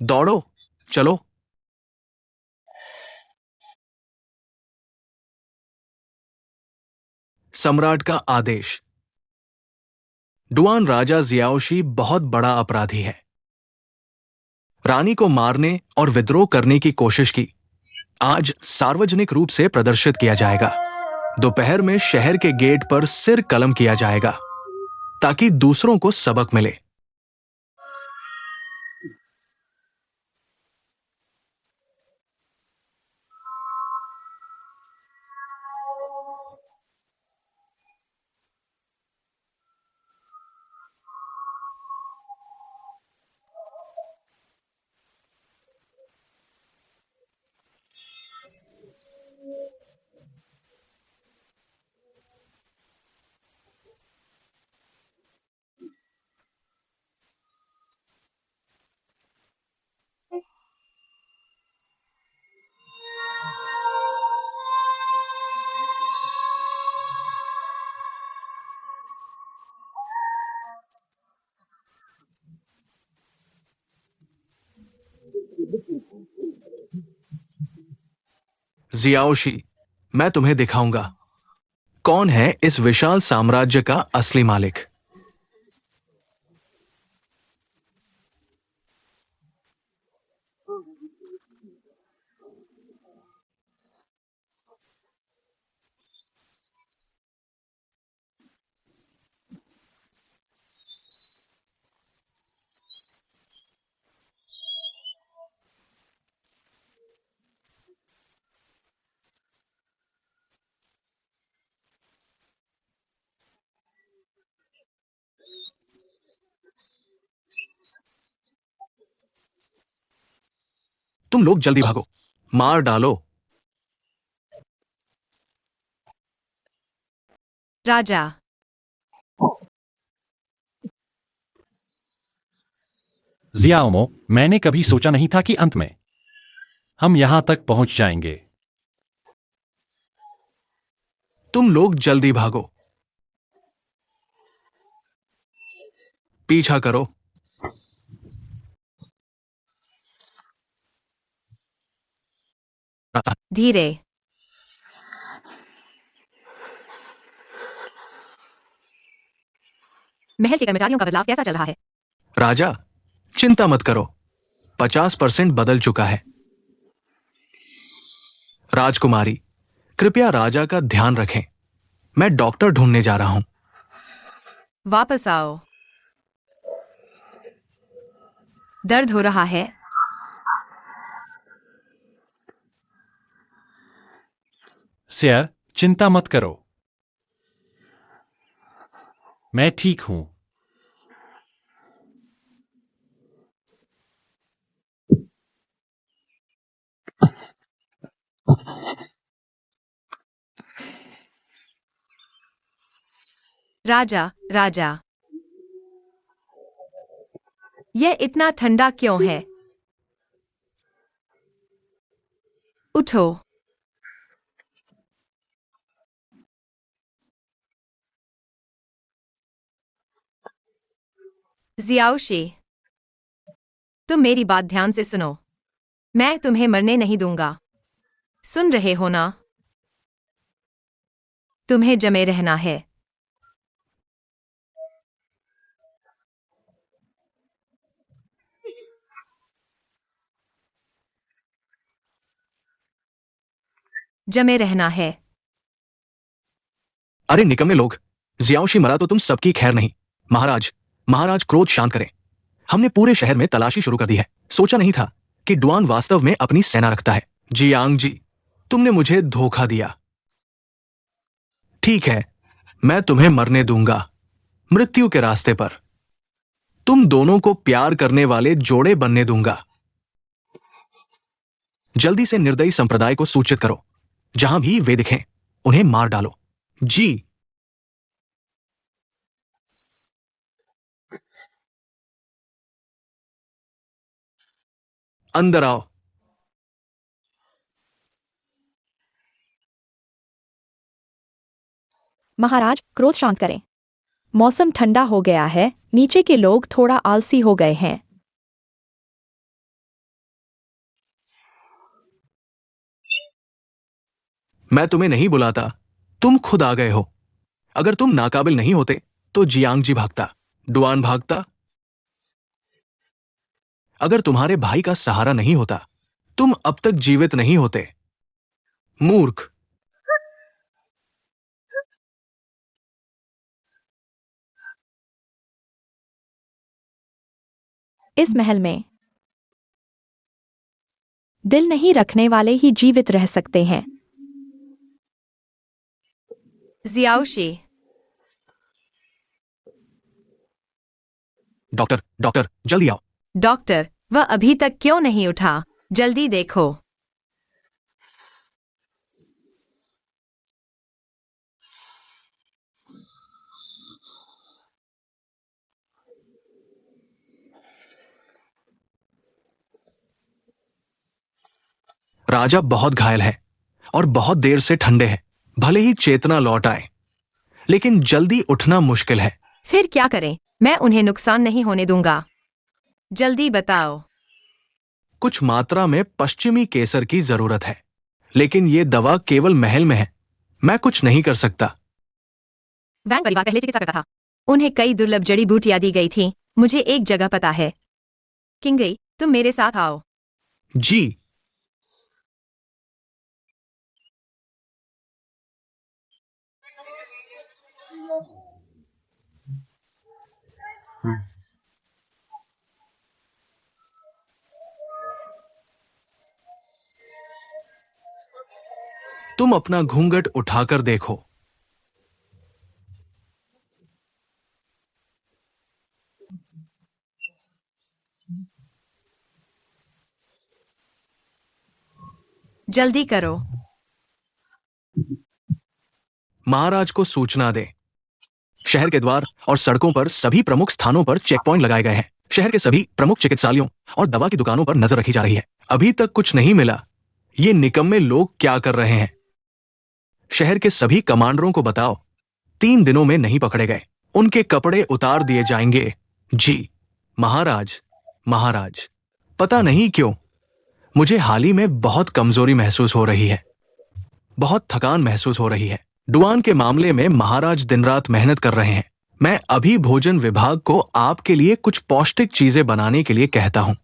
दौड़ो, चलो। सम्राट का आदेश। डुआन राजा जियाओशी बहुत बड़ा अपराधी है। रानी को मारने और विद्रोह करने की कोशिश की। आज सार्वजनिक रूप से प्रदर्शित किया जाएगा। दोपहर में शहर के गेट पर सिर कलम किया जाएगा, ताकि दूसरों को सबक मिले। जियाओशी, मैं तुम्हें दिखाऊंगा कौन है इस विशाल साम्राज्य का असली मालिक। तुम लोग जल्दी भागो, मार डालो। राजा, जियाओमो, मैंने कभी सोचा नहीं था कि अंत में हम यहां तक पहुंच जाएंगे। तुम लोग जल्दी भागो, पीछा करो। धीरे। महल के कर्मचारियों का बदलाव कैसा चल रहा है? राजा, चिंता मत करो, 50% बदल चुका है। राजकुमारी, कृपया राजा का ध्यान रखें। मैं डॉक्टर ढूंढने जा रहा हूं। वापस आओ। दर्द हो रहा है? सर, चिंता मत करो। मैं ठीक हूं। राजा, राजा, यह इतना ठंडा क्यों है? उठो। जियाओशी, तुम मेरी बात ध्यान से सुनो। मैं तुम्हें मरने नहीं दूंगा। सुन रहे हो ना? तुम्हें जमे रहना है। जमे रहना है। अरे निकम्मे लोग, जियाओशी मरा तो तुम सबकी खैर नहीं। महाराज, महाराज क्रोध शांत करें। हमने पूरे शहर में तलाशी शुरू कर दी है। सोचा नहीं था कि डुआन वास्तव में अपनी सेना रखता है। जियांग जी, तुमने मुझे धोखा दिया। ठीक है, मैं तुम्हें मरने दूंगा, मृत्यु के रास्ते पर। तुम दोनों को प्यार करने वाले जोड़े बनने दूंगा। जल्दी से निर्दयी संप्रदाय को सूचित करो। जहां भी वे दिखें, उन्हें मार डालो। जी। अंदर आओ। महाराज, क्रोध शांत करें। मौसम ठंडा हो गया है, नीचे के लोग थोड़ा आलसी हो गए हैं। मैं तुम्हें नहीं बुलाता, तुम खुद आ गए हो। अगर तुम नाकाबिल नहीं होते तो जियांग जी भागता, डुआन भागता। अगर तुम्हारे भाई का सहारा नहीं होता, तुम अब तक जीवित नहीं होते। मूर्ख। इस महल में दिल नहीं रखने वाले ही जीवित रह सकते हैं। जियाओशी, डॉक्टर, डॉक्टर, जल्दी आओ। डॉक्टर, वह अभी तक क्यों नहीं उठा? जल्दी देखो। राजा बहुत घायल है और बहुत देर से ठंडे हैं। भले ही चेतना लौट आए, लेकिन जल्दी उठना मुश्किल है। फिर क्या करें? मैं उन्हें नुकसान नहीं होने दूंगा। जल्दी बताओ। कुछ मात्रा में पश्चिमी केसर की जरूरत है, लेकिन ये दवा केवल महल में है। मैं कुछ नहीं कर सकता। वैंग परिवार पहले चिकित्सा करता था। उन्हें कई दुर्लभ जड़ी बूटियां दी गई थी। मुझे एक जगह पता है। किंगई, तुम मेरे साथ आओ। जी। तुम अपना घूंघट उठाकर देखो। जल्दी करो। महाराज को सूचना दे। शहर के द्वार और सड़कों पर सभी प्रमुख स्थानों पर चेक पॉइंट लगाए गए हैं। शहर के सभी प्रमुख चिकित्सालयों और दवा की दुकानों पर नजर रखी जा रही है। अभी तक कुछ नहीं मिला। ये निकम्मे लोग क्या कर रहे हैं? शहर के सभी कमांडरों को बताओ, 3 दिनों में नहीं पकड़े गए, उनके कपड़े उतार दिए जाएंगे। जी। महाराज, महाराज, पता नहीं क्यों मुझे हाल ही में बहुत कमजोरी महसूस हो रही है। बहुत थकान महसूस हो रही है। डुआन के मामले में महाराज दिन रात मेहनत कर रहे हैं। मैं अभी भोजन विभाग को आपके लिए कुछ पौष्टिक चीजें बनाने के लिए कहता हूं।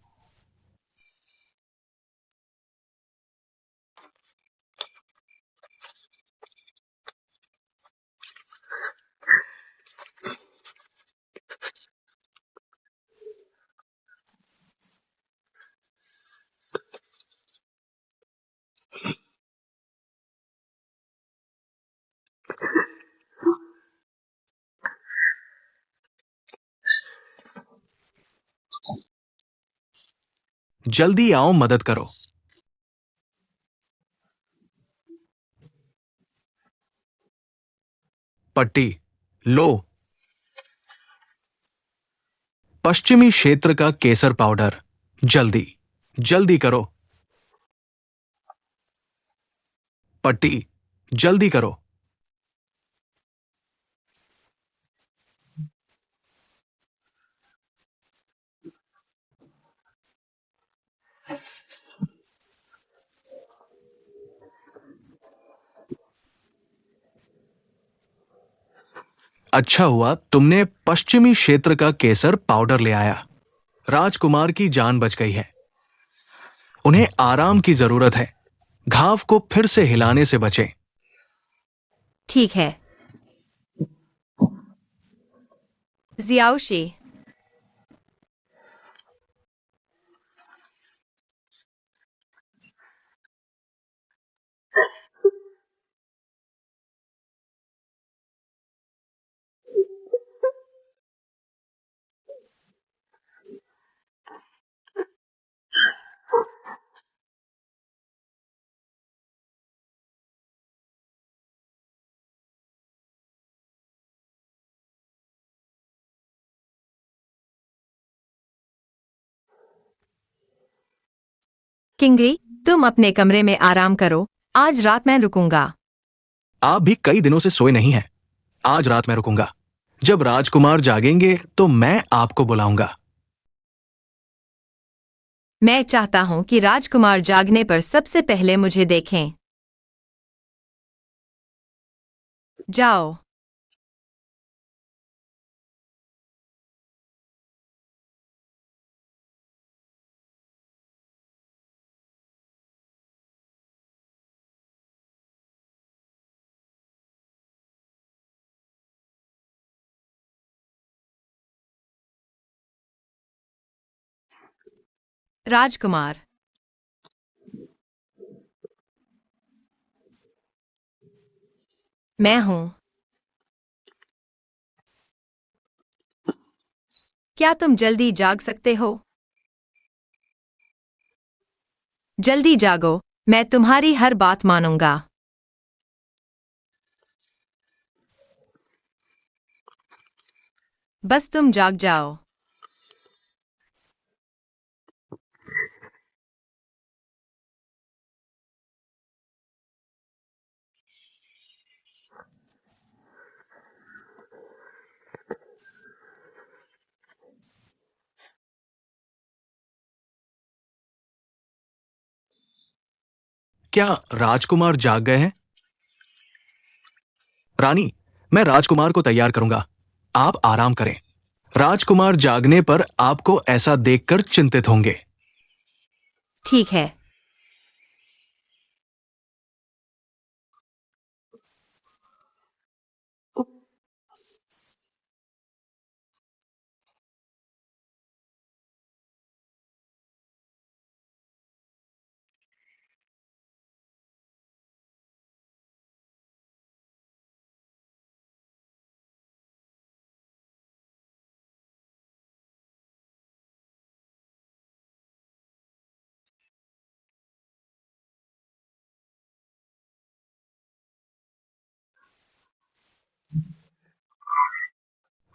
जल्दी आओ, मदद करो। पट्टी लो। पश्चिमी क्षेत्र का केसर पाउडर, जल्दी जल्दी करो। पट्टी जल्दी करो। अच्छा हुआ तुमने पश्चिमी क्षेत्र का केसर पाउडर ले आया। राजकुमार की जान बच गई है। उन्हें आराम की जरूरत है। घाव को फिर से हिलाने से बचें। ठीक है। जियाओशी, किंगली, तुम अपने कमरे में आराम करो। आज रात मैं रुकूंगा। आप भी कई दिनों से सोए नहीं हैं। आज रात मैं रुकूंगा। जब राजकुमार जागेंगे तो मैं आपको बुलाऊंगा। मैं चाहता हूं कि राजकुमार जागने पर सबसे पहले मुझे देखें। जाओ। राजकुमार, मैं हूं। क्या तुम जल्दी जाग सकते हो? जल्दी जागो, मैं तुम्हारी हर बात मानूंगा। बस तुम जाग जाओ। क्या राजकुमार जाग गए हैं? रानी, मैं राजकुमार को तैयार करूंगा। आप आराम करें। राजकुमार जागने पर आपको ऐसा देखकर चिंतित होंगे। ठीक है।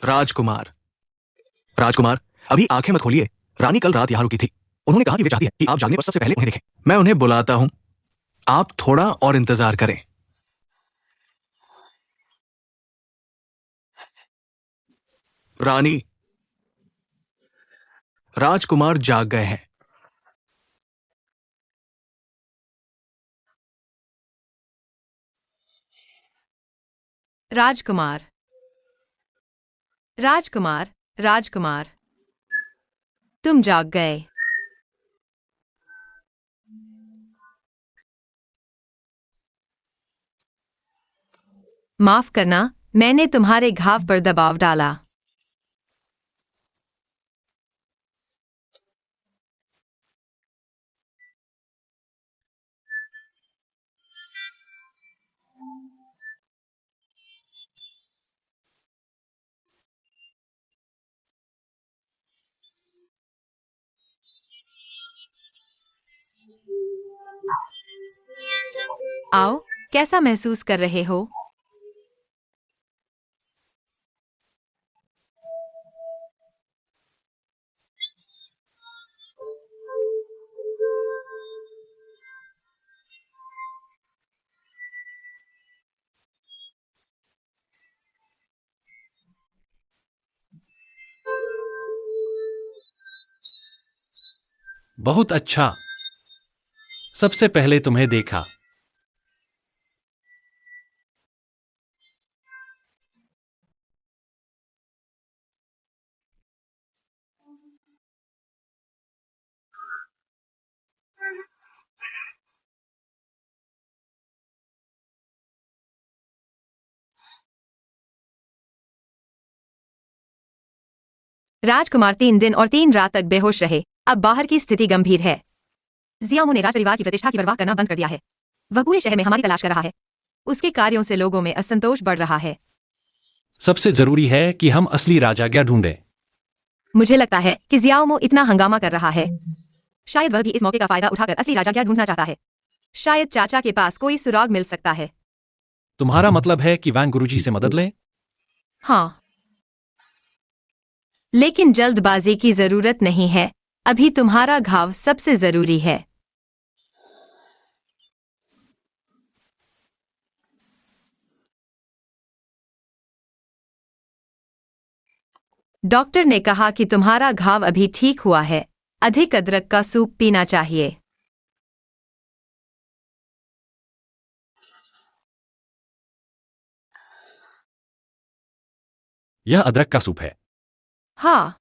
राजकुमार, राजकुमार, अभी आंखें मत खोलिए। रानी कल रात यहां रुकी थी। उन्होंने कहा कि वे चाहती है कि आप जागने पर सबसे पहले उन्हें देखें। मैं उन्हें बुलाता हूं। आप थोड़ा और इंतजार करें। रानी, राजकुमार जाग गए हैं। राजकुमार, राजकुमार, राजकुमार, तुम जाग गए। माफ करना, मैंने तुम्हारे घाव पर दबाव डाला। आओ, कैसा महसूस कर रहे हो? बहुत अच्छा। सबसे पहले तुम्हें देखा। राजकुमार 3 दिन और 3 रात तक बेहोश रहे। अब बाहर की स्थिति गंभीर है। जियाओ ने राज परिवार की प्रतिष्ठा की परवाह करना बंद कर दिया है। वह पूरे शहर में हमारी तलाश कर रहा है। उसके कार्यों से लोगों में असंतोष बढ़ रहा है। सबसे जरूरी है कि हम असली राजाज्ञा ढूंढें। मुझे लगता है कि जियाओमो इतना हंगामा कर रहा है, शायद वह भी इस मौके का फायदा उठाकर असली राजाज्ञा ढूंढना चाहता है। शायद चाचा के पास कोई सुराग मिल सकता है। तुम्हारा मतलब है कि वैंग गुरुजी से मदद लें? हाँ, लेकिन जल्दबाजी की जरूरत नहीं है। अभी तुम्हारा घाव सबसे जरूरी है। डॉक्टर ने कहा कि तुम्हारा घाव अभी ठीक हुआ है। अधिक अदरक का सूप पीना चाहिए। यह अदरक का सूप है। हाँ,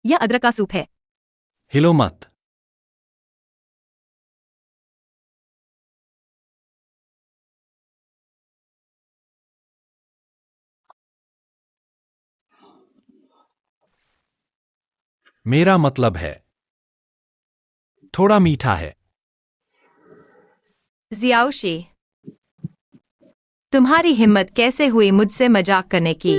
यह अदरक का सूप है। हिलो मत। मेरा मतलब है थोड़ा मीठा है। जियाओशी, तुम्हारी हिम्मत कैसे हुई मुझसे मजाक करने की?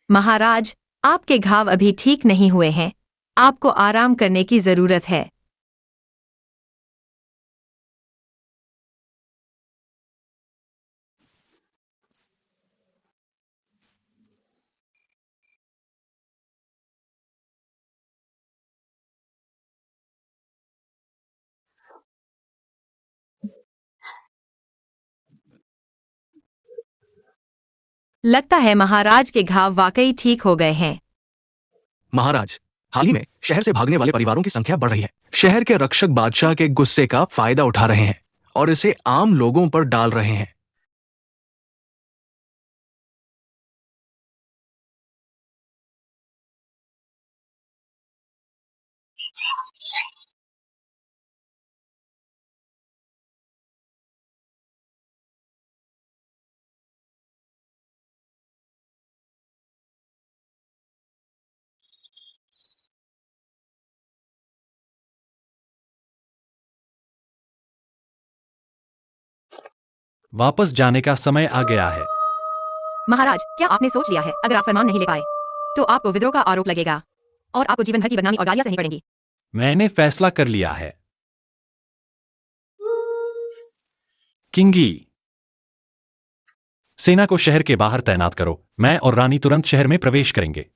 महाराज, आपके घाव अभी ठीक नहीं हुए हैं। आपको आराम करने की जरूरत है। लगता है महाराज के घाव वाकई ठीक हो गए हैं। महाराज, हाल ही में शहर से भागने वाले परिवारों की संख्या बढ़ रही है। शहर के रक्षक बादशाह के गुस्से का फायदा उठा रहे हैं और इसे आम लोगों पर डाल रहे हैं। वापस जाने का समय आ गया है। महाराज, क्या आपने सोच लिया है अगर आप फरमान नहीं ले पाए तो आपको विद्रोह का आरोप लगेगा और आपको जीवन भर की बदनामी और गालियां सहनी पड़ेंगी। मैंने फैसला कर लिया है। किंगी, सेना को शहर के बाहर तैनात करो। मैं और रानी तुरंत शहर में प्रवेश करेंगे।